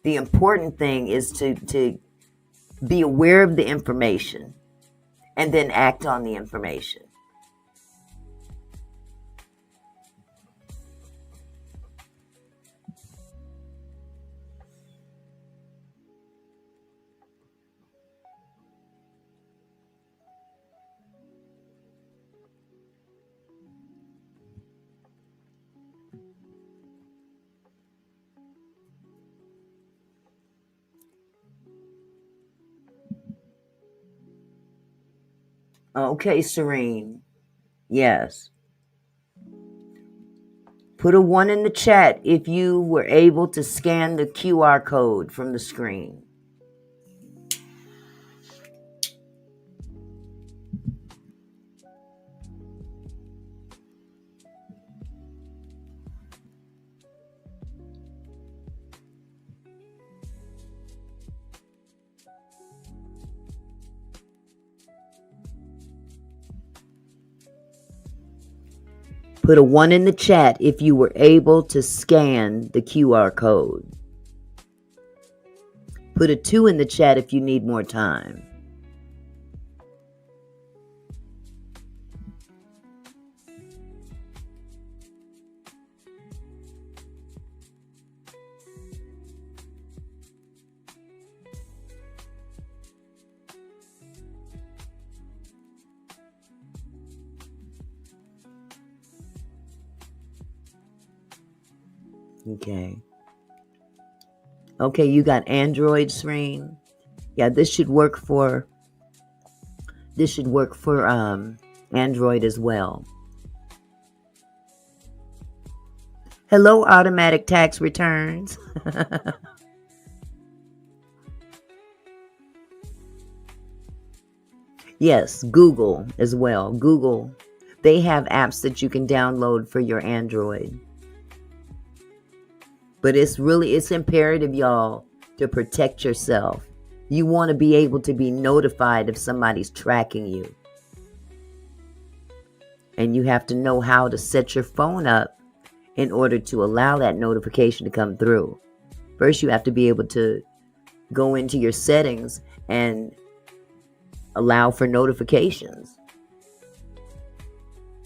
The important thing is to be aware of the information and then act on the information. Okay, Serene. Yes. Put a 1 in the chat if you were able to scan the QR code from the screen. Put a 1 in the chat if you were able to scan the QR code. Put a 2 in the chat if you need more time. Okay. Okay, you got Android, Serene. Yeah, this should work for Android as well. Hello, automatic tax returns. Yes, Google as well. Google, they have apps that you can download for your Android. But it's imperative, y'all, to protect yourself. You want to be able to be notified if somebody's tracking you. And you have to know how to set your phone up in order to allow that notification to come through. First, you have to be able to go into your settings and allow for notifications.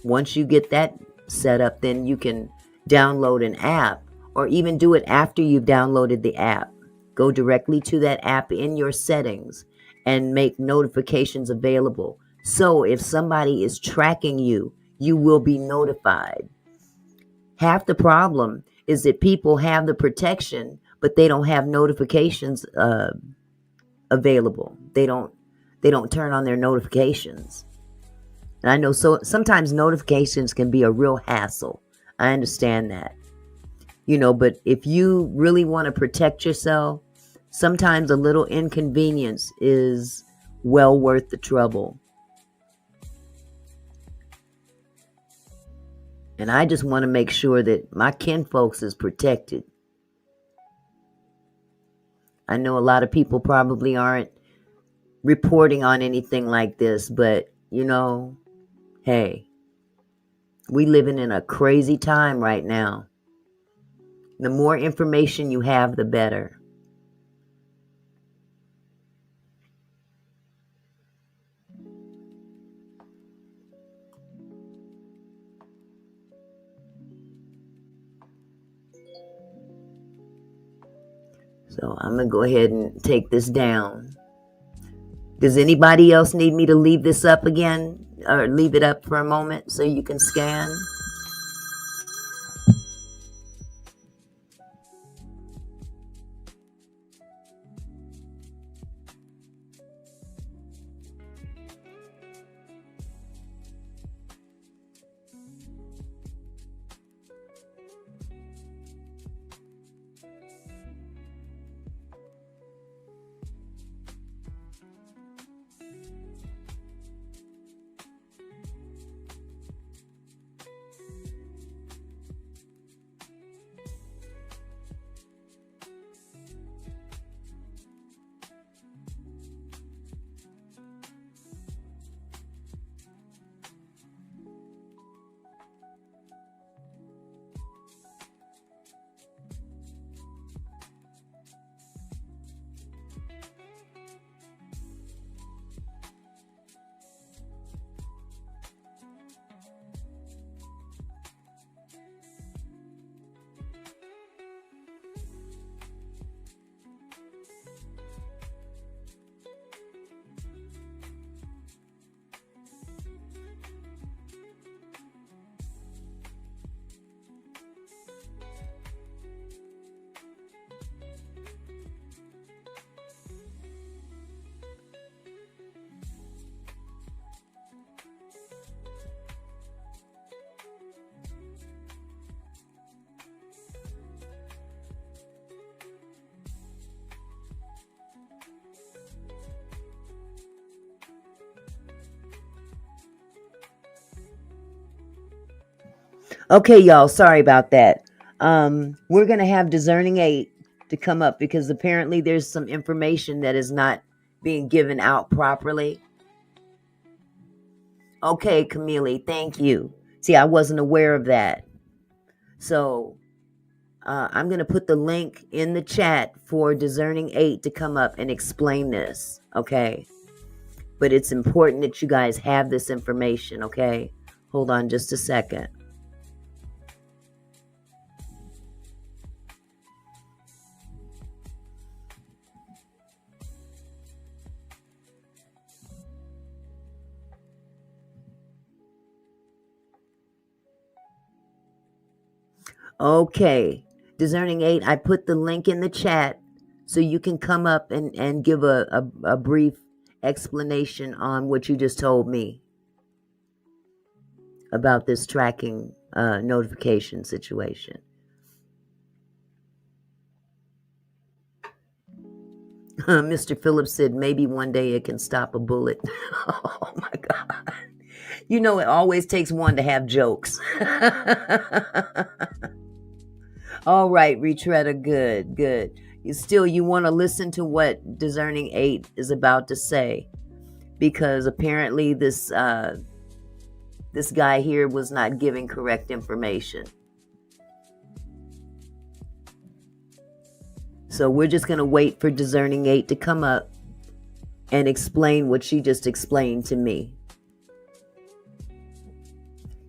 Once you get that set up, then you can download an app, or even do it after you've downloaded the app. Go directly to that app in your settings and make notifications available. So if somebody is tracking you, you will be notified. Half the problem is that people have the protection, but they don't have notifications available. They don't turn on their notifications. And I know sometimes notifications can be a real hassle. I understand that. But if you really want to protect yourself, sometimes a little inconvenience is well worth the trouble. And I just want to make sure that my kinfolks is protected. I know a lot of people probably aren't reporting on anything like this, but hey, we living in a crazy time right now. The more information you have, the better. So I'm going to go ahead and take this down. Does anybody else need me to leave this up again, or leave it up for a moment so you can scan? Okay, y'all, sorry about that. We're gonna have Discerning 8 to come up because apparently there's some information that is not being given out properly. Okay, Camille, thank you. See, I wasn't aware of that. So I'm going to put the link in the chat for Discerning 8 to come up and explain this, okay? But it's important that you guys have this information, okay? Hold on just a second. Okay, Discerning 8, I put the link in the chat so you can come up and give a brief explanation on what you just told me about this tracking notification situation. Mr. Phillips said maybe one day it can stop a bullet. Oh my God. You know, it always takes one to have jokes. All right, Retretta, good. You want to listen to what Discerning 8 is about to say, because apparently this guy here was not giving correct information. So we're just going to wait for Discerning 8 to come up and explain what she just explained to me.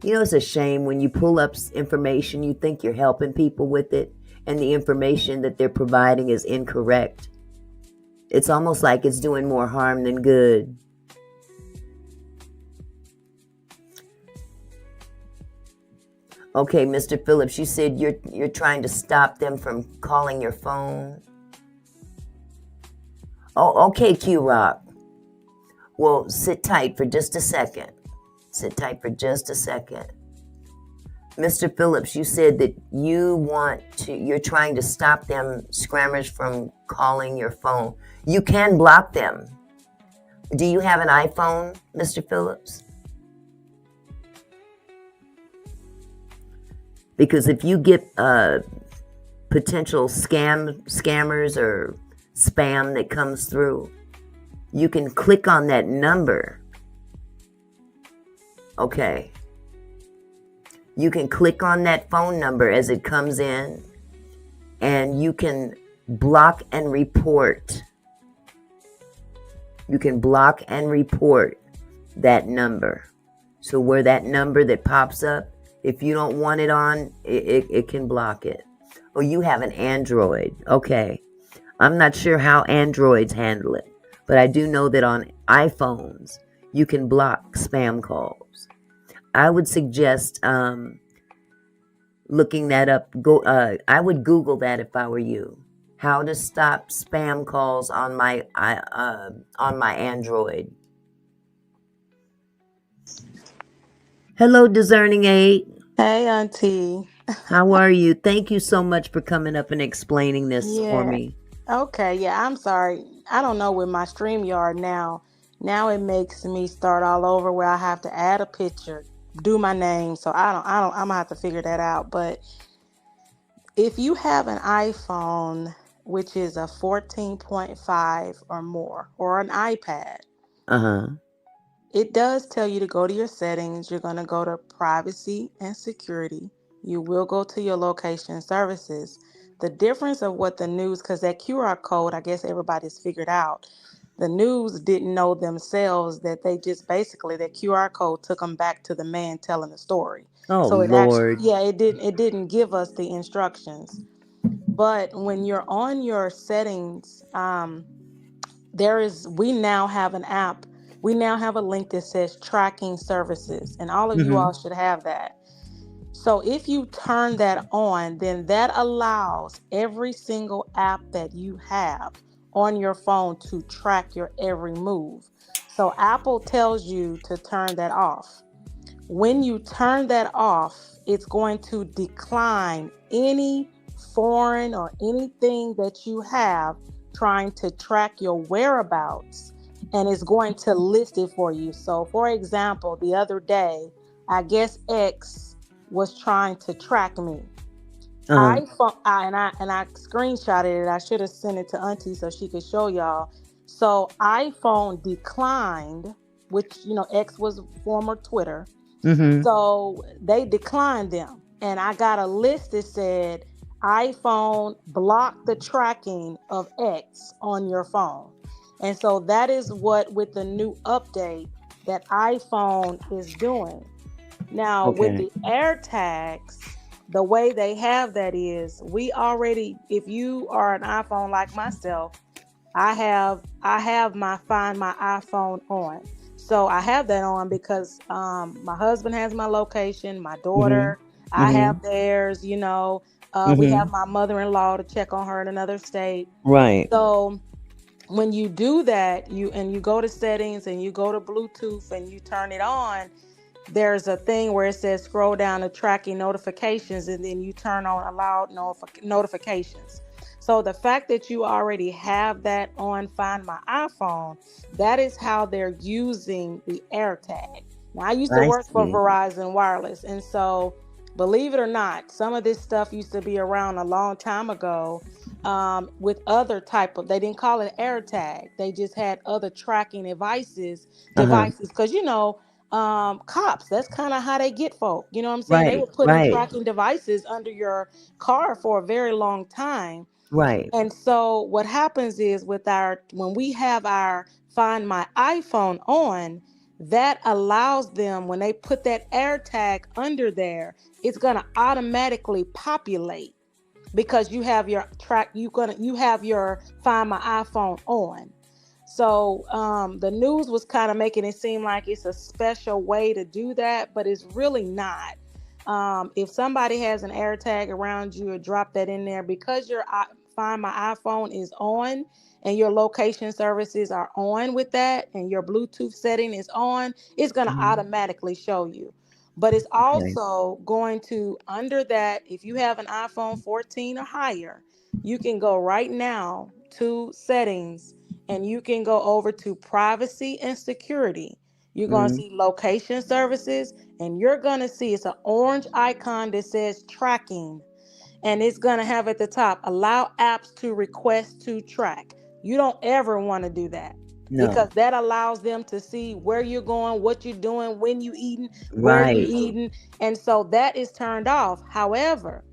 You know, it's a shame when you pull up information, you think you're helping people with it, and the information that they're providing is incorrect. It's almost like it's doing more harm than good. Okay, Mr. Phillips, you said you're trying to stop them from calling your phone. Oh, okay, Q-Rock. Well, sit tight for just a second. Mr. Phillips, you said that you're trying to stop them, scammers, from calling your phone. You can block them. Do you have an iPhone, Mr. Phillips? Because if you get potential scammers or spam that comes through, you can click on that number. Okay. You can click on that phone number as it comes in, and you can block and report. You can block and report that number. So where that number that pops up, if you don't want it on, it can block it. Oh, you have an Android. Okay. I'm not sure how Androids handle it, but I do know that on iPhones, you can block spam calls. I would suggest looking that up. I would Google that if I were you. How to stop spam calls on my Android. Hello, Discerning 8.
Hey, Auntie.
How are you? Thank you so much for coming up and explaining this for me.
Okay, yeah, I'm sorry. I don't know with my StreamYard now. Now it makes me start all over where I have to add a picture, do my name. So I'm gonna have to figure that out. But if you have an iPhone, which is a 14.5 or more, or an iPad, it does tell you to go to your settings. You're going to go to privacy and security. You will go to your location services. The difference of what the news, because that QR code, I guess everybody's figured out. The news didn't know themselves that they just basically, that QR code took them back to the man telling the story.
Oh,
so it
Lord.
it didn't give us the instructions. But when you're on your settings, we now have an app. We now have a link that says tracking services, and all of you all should have that. So if you turn that on, then that allows every single app that you have on your phone to track your every move. So Apple tells you to turn that off. When you turn that off, it's going to decline any foreign or anything that you have trying to track your whereabouts, and it's going to list it for you. So for example, the other day, I guess X was trying to track me.
Uh-huh.
I screenshotted it. I should have sent it to Auntie so she could show y'all. So iPhone declined, which X was former Twitter.
Mm-hmm.
So they declined them, and I got a list that said iPhone blocked the tracking of X on your phone. And so that is what, with the new update, that iPhone is doing. Now, with
Okay.
the AirTags, the way they have that is, if you are an iPhone like myself, I have my Find My iPhone on. So I have that on because my husband has my location, my daughter, I
Mm-hmm.
have theirs, we
Mm-hmm.
have my mother-in-law to check on her in another state.
Right.
So when you do that, you go to settings and you go to Bluetooth and you turn it on, there's a thing where it says scroll down to tracking notifications, and then you turn on allow notifications. So the fact that you already have that on Find My iPhone, that is how they're using the AirTag. Now, I used to
I
work for
see.
Verizon Wireless, and so believe it or not, some of this stuff used to be around a long time ago, with other type of, they didn't call it AirTag. They just had other tracking devices
Uh-huh.
because cops, that's kind of how they get folk. You know what I'm saying? They
Right.
were putting
Right.
tracking devices under your car for a very long time.
Right.
And so what happens is when we have our Find My iPhone on, that allows them, when they put that AirTag under there, it's going to automatically populate because you have your you have your Find My iPhone on. So the news was kind of making it seem like it's a special way to do that, but it's really not. If somebody has an AirTag around you, or drop that in there, because your Find My iPhone is on and your location services are on with that, and your Bluetooth setting is on, it's going to automatically show you. But it's
Okay.
also going to, under that, if you have an iPhone 14 or higher, you can go right now to settings and you can go over to privacy and security. You're going to
Mm-hmm.
see location services, and you're going to see it's an orange icon that says tracking, and it's going to have at the top, allow apps to request to track. You don't ever want to do that,
No.
because that allows them to see where you're going, what you're doing, when you eating, where you
Right.
eating. And so that is turned off. However,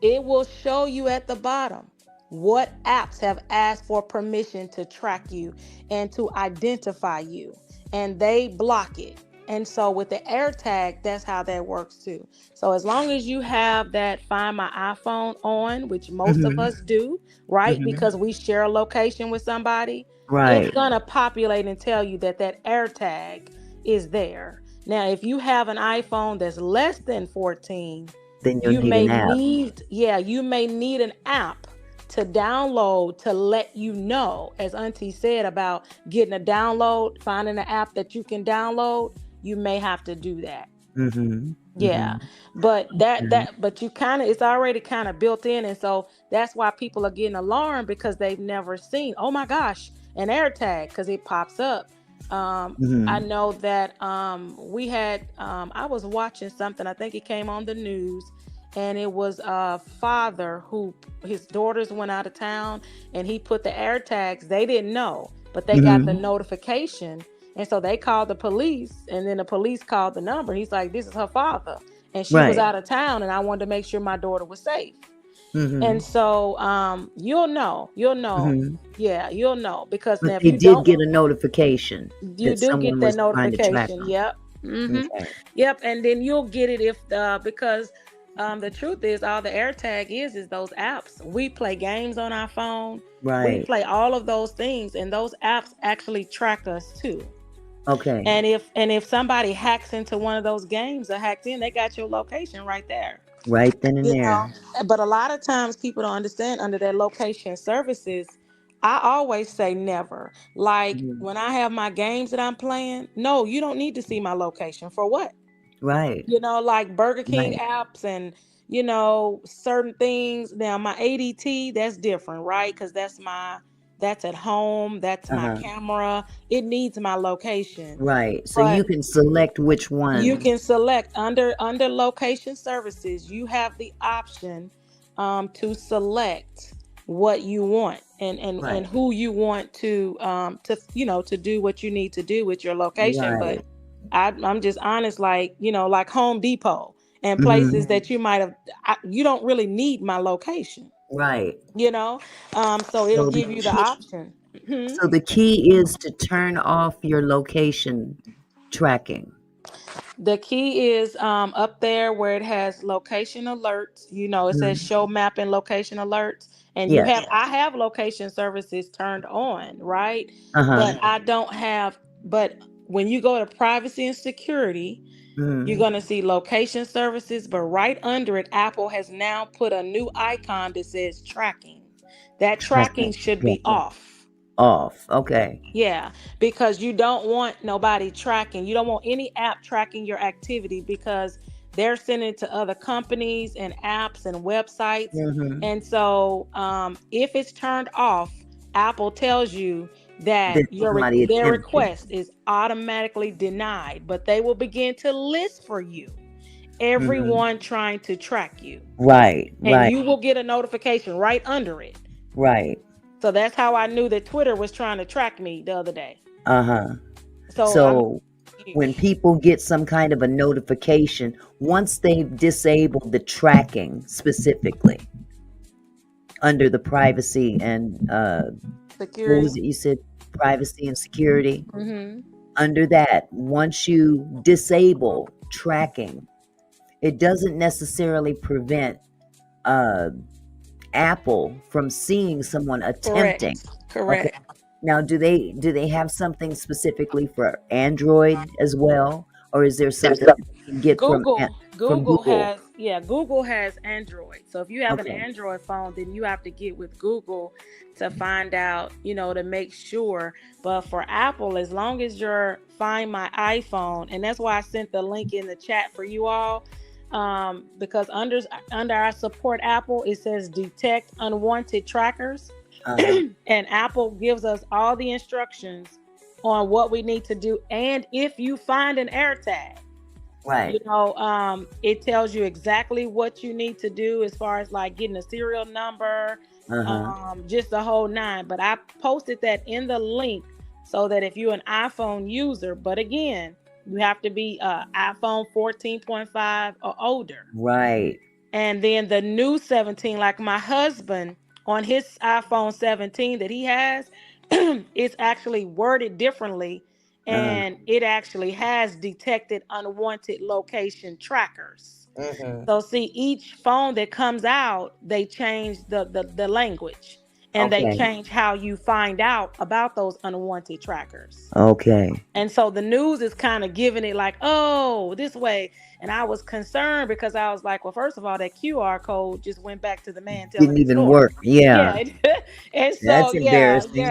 it will show you at the bottom what apps have asked for permission to track you and to identify you, and they block it. And so with the AirTag, that's how that works too. So as long as you have that Find My iPhone on, which most of
Mm-hmm.
us do, right?
Mm-hmm.
Because we share a location with somebody, it's
Right.
gonna populate and tell you that that AirTag is there. Now, if you have an iPhone that's less than 14,
Then you'll need an app.
you may need an app to download to let you know, as Auntie said, about getting a download, finding an app that you can download. You may have to do that.
Mm-hmm.
Yeah.
Mm-hmm.
But
Okay.
but it's already kind of built in. And so that's why people are getting alarmed, because they've never seen, oh my gosh, an AirTag, because it pops up. I
Mm-hmm.
know that we had I was watching something, I think it came on the news, and it was a father who, his daughters went out of town, and he put the AirTags. They didn't know, but they got the
Mm-hmm.
notification, and so they called the police, and then the police called the number. He's like, this is her father, and she was
Right.
out of town, and I wanted to make sure my daughter was safe.
Mm-hmm.
And so you'll know,
Mm-hmm.
yeah, you'll know, because
But
now if
they
you
did
don't,
get a notification
you
that
do get
someone
that
was trying to track
notification.
them.
Yep.
Okay.
Yep. And then you'll get it if because the truth is, all the AirTag is those apps. We play games on our phone. We
Right.
play all of those things, and those apps actually track us too.
Okay.
And if somebody hacks into one of those games or hacked in, they got your location right there.
Right then and
You know,
there.
but a lot of times people don't understand, under their location services, I always say never. Like
Mhm.
when I have my games that I'm playing, no, you don't need to see my location. For what?
Right.
Like Burger King
Right.
apps and certain things. Now my ADT, that's different, right? Because that's my That's at home. That's my
Uh-huh.
camera. It needs my location.
Right. So you
But
can select which
you
one.
can select under location services. You have the option to select what you want and
Right.
who you want to to do what you need to do with your location. But
Right.
I'm just honest, like like Home Depot and places
Hmm.
that you might have. You don't really need my location,
Right.
so it'll
So the
give you the
key
option. Mhm.
so the key is to turn off your location tracking.
The key is up there where it has location alerts. It says
Mhm.
show map and location alerts. And
Yes.
I have location services turned on, right?
Uh-huh.
But I don't have, but when you go to privacy and security, you're
Mhm.
going to see location services, but right under it, Apple has now put a new icon that says tracking. That tracking
Tracking.
should be
Tracking.
off.
Off. Okay.
Yeah, because you don't want nobody tracking. You don't want any app tracking your activity because they're sending it to other companies and apps and websites.
Mm-hmm.
And so if it's turned off, Apple tells you that
That somebody
their
attempted.
request is automatically denied, but they will begin to list for you
Mm-hmm.
everyone trying to track you.
Right.
And
Right.
you will get a notification right under it.
Right.
So that's how I knew that Twitter was trying to track me the other day.
Uh-huh.
So
So when people get some kind of a notification, once they've disabled the tracking specifically under the privacy and what
security.
was it you said? Privacy and security.
Mm-hmm.
Under that, once you disable tracking, it doesn't necessarily prevent Apple from seeing someone attempting.
Correct.
Okay. Now, do they have something specifically for Android as well, or is there something that you can get from
Google
Google?
Google has Android. So if you have an
Okay.
Android phone, then you have to get with Google to find out, to make sure. But for Apple, as long as you're Find My iPhone, and that's why I sent the link in the chat for you all. Because under our support Apple, it says detect unwanted trackers. And Apple gives us all the instructions on what we need to do. And if you find an AirTag,
Right.
it tells you exactly what you need to do as far as like getting a serial number, just the whole nine. But I posted that in the link so that if you're an iPhone user, but again, you have to be iPhone 14.5 or older.
Right.
And then the new 17, like my husband on his iPhone 17 that he has, it's actually worded differently. And it actually has detected unwanted location trackers.
Mm-hmm.
So see, each phone that comes out, they change the language. And they
Okay.
change how you find out about those unwanted trackers.
Okay.
And so the news is kind of giving it like, oh, this way. And I was concerned because I was like, well, first of all, that QR code just went back to the man telling
Didn't
his
even
story.
work. Yeah.
And so
That's embarrassing.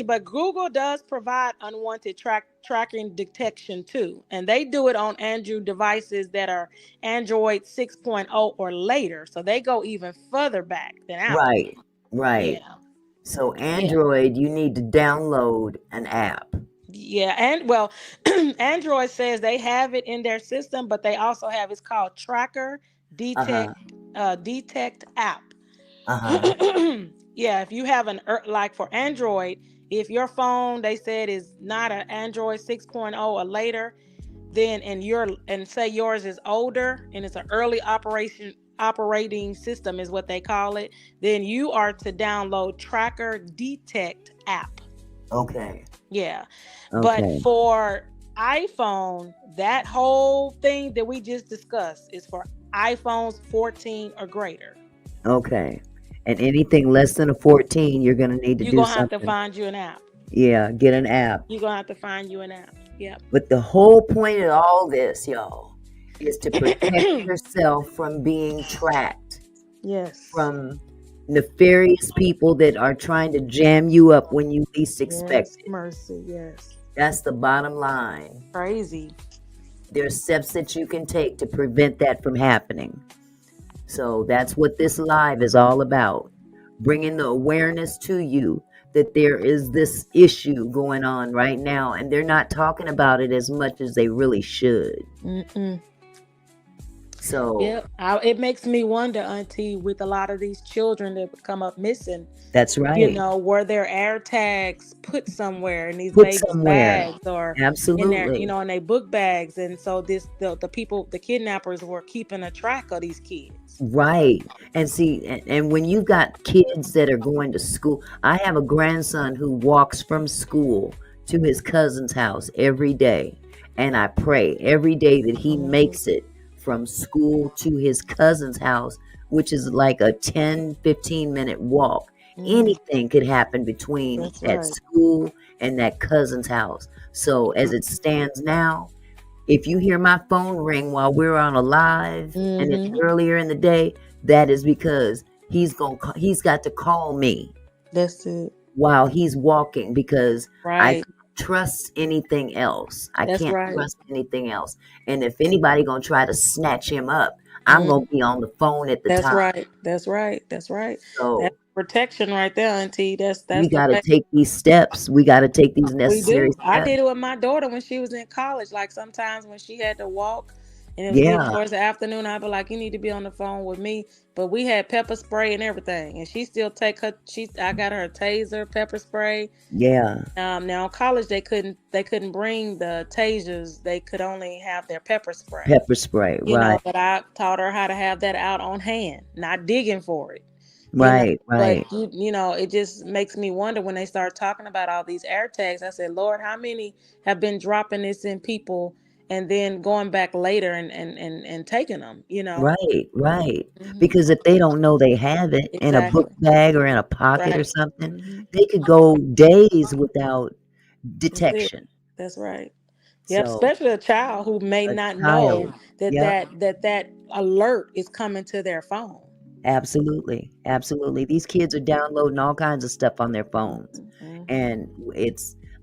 but Google does provide unwanted tracking detection too. And they do it on Android devices that are Android 6.0 or later. So they go even further back than Apple.
Right. Right.
Yeah.
So Android, you need to download an app.
Yeah, and well, Android says they have it in their system, but they also have it's called Tracker Detect Detect app. Yeah, if you have like for Android, if your phone they said is not an Android 6.0 or later, then and say yours is older and it's an early operating system is what they call it, then you are to download Tracker Detect app.
Okay.
Yeah.
Okay.
But for iPhone, that whole thing that we just discussed is for iPhones 14 or greater.
Okay. And anything less than a 14, you're going to need to
You're
do
going to have
something.
to find you an app.
Yeah, get an app.
You're going to have to find you an app. Yep.
But the whole point of all this, y'all, is to protect yourself from being tracked.
Yes.
From nefarious people that are trying to jam you up when you least expect
Yes,
it.
mercy. Yes.
That's the bottom line.
Crazy.
There's steps that you can take to prevent that from happening. So that's what this live is all about. bringing the awareness to you that there is this issue going on right now, and they're not talking about it as much as they really should.
Mm-mm.
So
Yep. It makes me wonder, Auntie, with a lot of these children that come up missing,
that's
you
right.
know, were their air tags put somewhere in these
Put
babies'
somewhere.
bags or in their,
Absolutely.
you know, in their book bags? And so the people, the kidnappers were keeping a track of these kids.
Right. And see, and when you've got kids that are going to school, I have a grandson who walks from school to his cousin's house every day. And I pray every day that he
Mhm.
makes it from school to his cousin's house, which is like a 10-15 minute walk.
Mhm.
Anything could happen between
That's
that
right.
school and that cousin's house. So as it stands now, if you hear my phone ring while we're on a live and it's
Mhm.
earlier in the day, that is because he's got to call me
That's it.
while he's walking, because I
Right.
can't trust anything else. I
That's
can't
right.
trust anything else. And if anybody gonna try to snatch him up, I'm
Mhm.
gonna be on the phone at the
That's
time.
right. That's right. That's right.
So
That's protection right there, Auntie. That's
we
the
gotta
way.
take these steps. We gotta take these
We
necessary
do. I
steps.
did it with my daughter when she was in college. Like sometimes when she had to walk and it was getting
Yeah.
towards the afternoon, I'd be like, you need to be on the phone with me. But we had pepper spray and everything. And she still take her I got her a taser, pepper spray.
Yeah.
Now in college they couldn't bring the tasers. They could only have their pepper spray.
Pepper spray.
You know,
Right.
but I taught her how to have that out on hand, not digging for it. You know,
Right. Right.
but you know, it just makes me wonder when they start talking about all these air tags. I said, Lord, how many have been dropping this in people and then going back later and taking them, you know?
Right. Right.
Mhm.
Because if they don't know they have it in a book
Exactly.
bag or in a pocket or
Right.
something,
Mhm.
they could go days without
That's it.
detection.
That's right. Yep.
So
Especially a child who may
a
not know
child.
that
Yep.
that alert is coming to their phone.
Absolutely. Absolutely. These kids are downloading all kinds of stuff on their phones.
Mhm.
And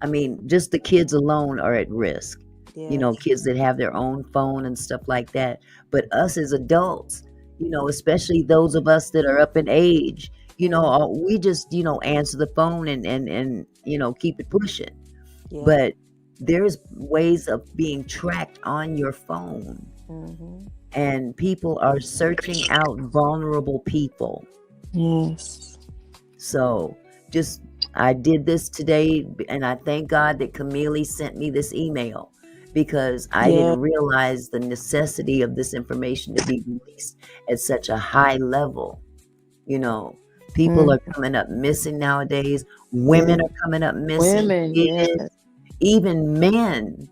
I mean, just the kids alone are at risk. You know,
Yes.
kids that have their own phone and stuff like that. But us as adults, you know, especially those of us that are up in age, you know, we just, you know, answer the phone and you know, keep it pushing.
Yeah.
But there's ways of being tracked on your phone.
Mhm.
And people are searching out vulnerable people.
Yes.
So I did this today, and I thank God that Camille sent me this email, because I
Yeah.
didn't realize the necessity of this information to be released at such a high level. You know, people
Mm.
are coming up missing nowadays. Women are coming up missing.
Women, yes.
Even men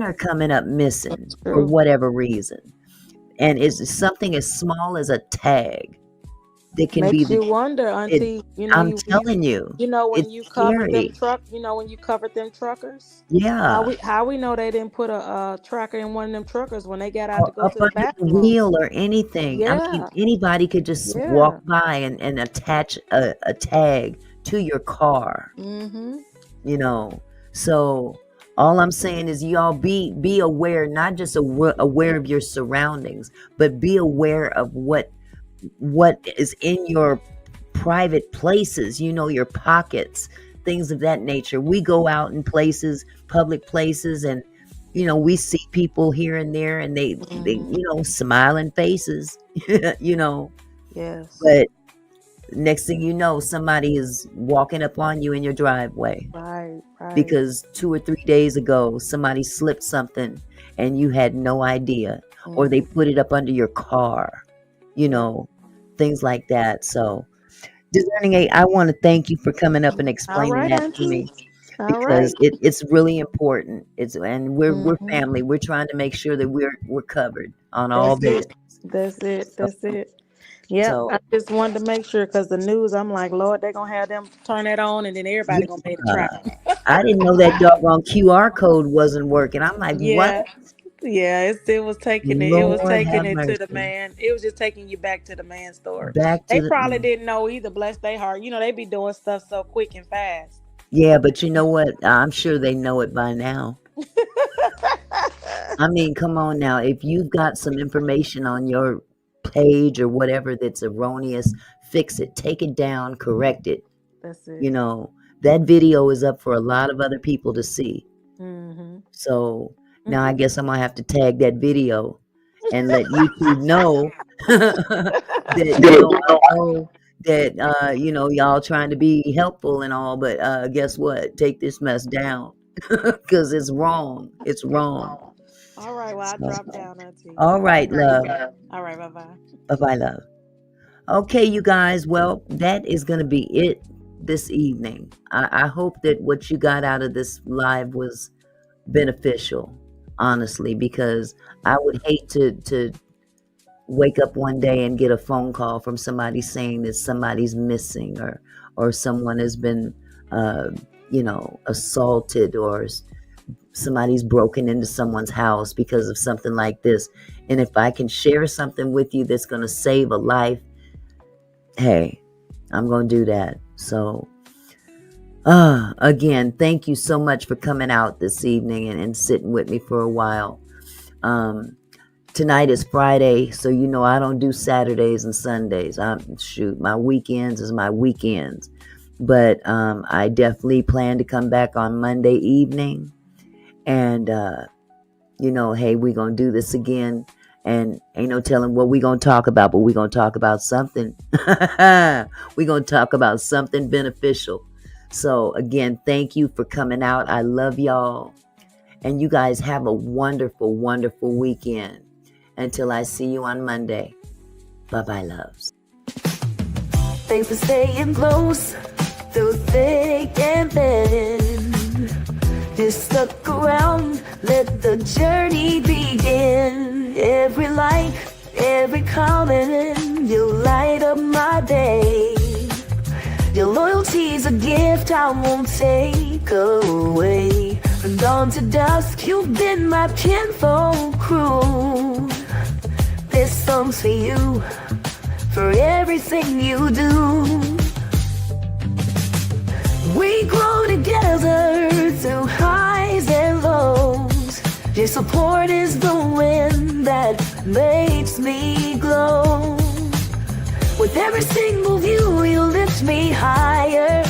are coming up missing
That's
for
true.
whatever reason. And it's something as small as a tag that can be
Makes you wonder, Auntie. You know,
I'm telling you,
you know when
it's
you covered them
scary.
when you covered them truckers.
Yeah.
How we know they didn't put a tracker in one of them truckers when they got out to
Or
go
up
to the
under the
bathroom?
wheel or anything. I mean,
Yeah.
anybody could just
Yeah.
walk by and attach a tag to your car,
Mm-hmm.
you know. So all I'm saying is, y'all be aware, not just aware of your surroundings, but be aware of what is in your private places, you know, your pockets, things of that nature. We go out in places, public places, and you know, we see people here and there, and they you know, smiling faces, you know,
Yes.
but next thing you know, somebody is walking up on you in your driveway
Right. Right.
because 2 or 3 days ago somebody slipped something and you had no idea, or they put it up under your car, you know, things like that. So Discerning 8, I want to thank you for coming up and
All
explaining
right,
that to me,
Auntie. All right.
because it's really important. And we're
Mhm.
family. We're trying to make sure that we're covered on all
That's
bases.
it. That's it. That's it. Yep.
So
I just wanted to make sure because the news, I'm like, Lord, they're gonna have them turn that on, and then everybody gonna be able to track 'em.
I didn't know that doggone QR code wasn't working. I'm like,
Yeah.
what?
Yeah, it was taking it. It was
Lord
taking
have
it to the
mercy.
man. It was just taking you back to the man's story.
Back
They
to
probably didn't know either. Bless their heart. You know, they be doing stuff so quick and fast.
Yeah, but you know what? I'm sure they know it by now. I mean, come on now. If you've got some information on your page or whatever that's erroneous, fix it, take it down, correct it.
That's it.
You know, that video is up for a lot of other people to see.
Mm-hmm.
So now I guess I'm gonna have to tag that video and let YouTube know that I know that y'all trying to be helpful and all, but guess what? Take this mess down because it's wrong. It's wrong.
All right, well, I dropped down, Auntie.
All right, love.
All right, bye-bye.
Bye-bye, love. Okay, you guys. Well, that is going to be it this evening. I hope that what you got out of this live was beneficial, honestly, because I would hate to wake up one day and get a phone call from somebody saying that somebody's missing or someone has been, assaulted or somebody's broken into someone's house because of something like this. And if I can share something with you that's going to save a life, hey, I'm going to do that. So, again, thank you so much for coming out this evening and sitting with me for a while. Tonight is Friday, so I don't do Saturdays and Sundays. My weekends is my weekends. But I definitely plan to come back on Monday evening. And, hey, we're going to do this again. And ain't no telling what we're going to talk about, but we're going to talk about something. We're going to talk about something beneficial. So, again, thank you for coming out. I love y'all. And you guys have a wonderful, wonderful weekend. Until I see you on Monday. Bye-bye, loves.
Thanks for staying close through thick and thin. Just stuck around, let the journey begin. Every like, every comment, you light up my day. Your loyalty's a gift I won't take away. From dawn to dusk, you've been my kinfolk crew. This song's for you, for everything you do. We grow together through highs and lows. Your support is the wind that makes me glow. With every single view, you lift me higher.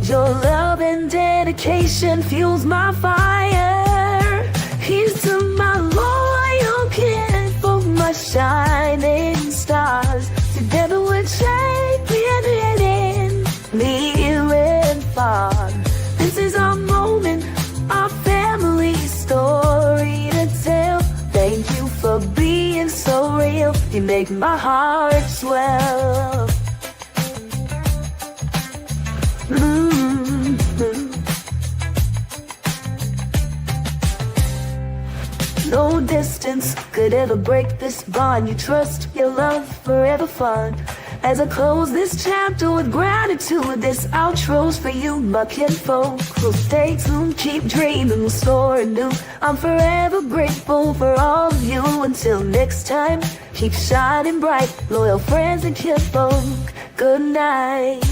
Your love and dedication fuels my fire. Here's to my loyal kinfolk, my shining stars. Together we're championing near and far. This is our moment, our family story to tell. Thank you for being so real. You make my heart swell. No distance could ever break this bond. You trust, your love, forever fun. As I close this chapter with gratitude, this outro's for you, my kinfolk. We'll stay tuned, keep dreaming, we'll soar anew. I'm forever grateful for all of you. Until next time, keep shining bright, loyal friends and kinfolk. Good night.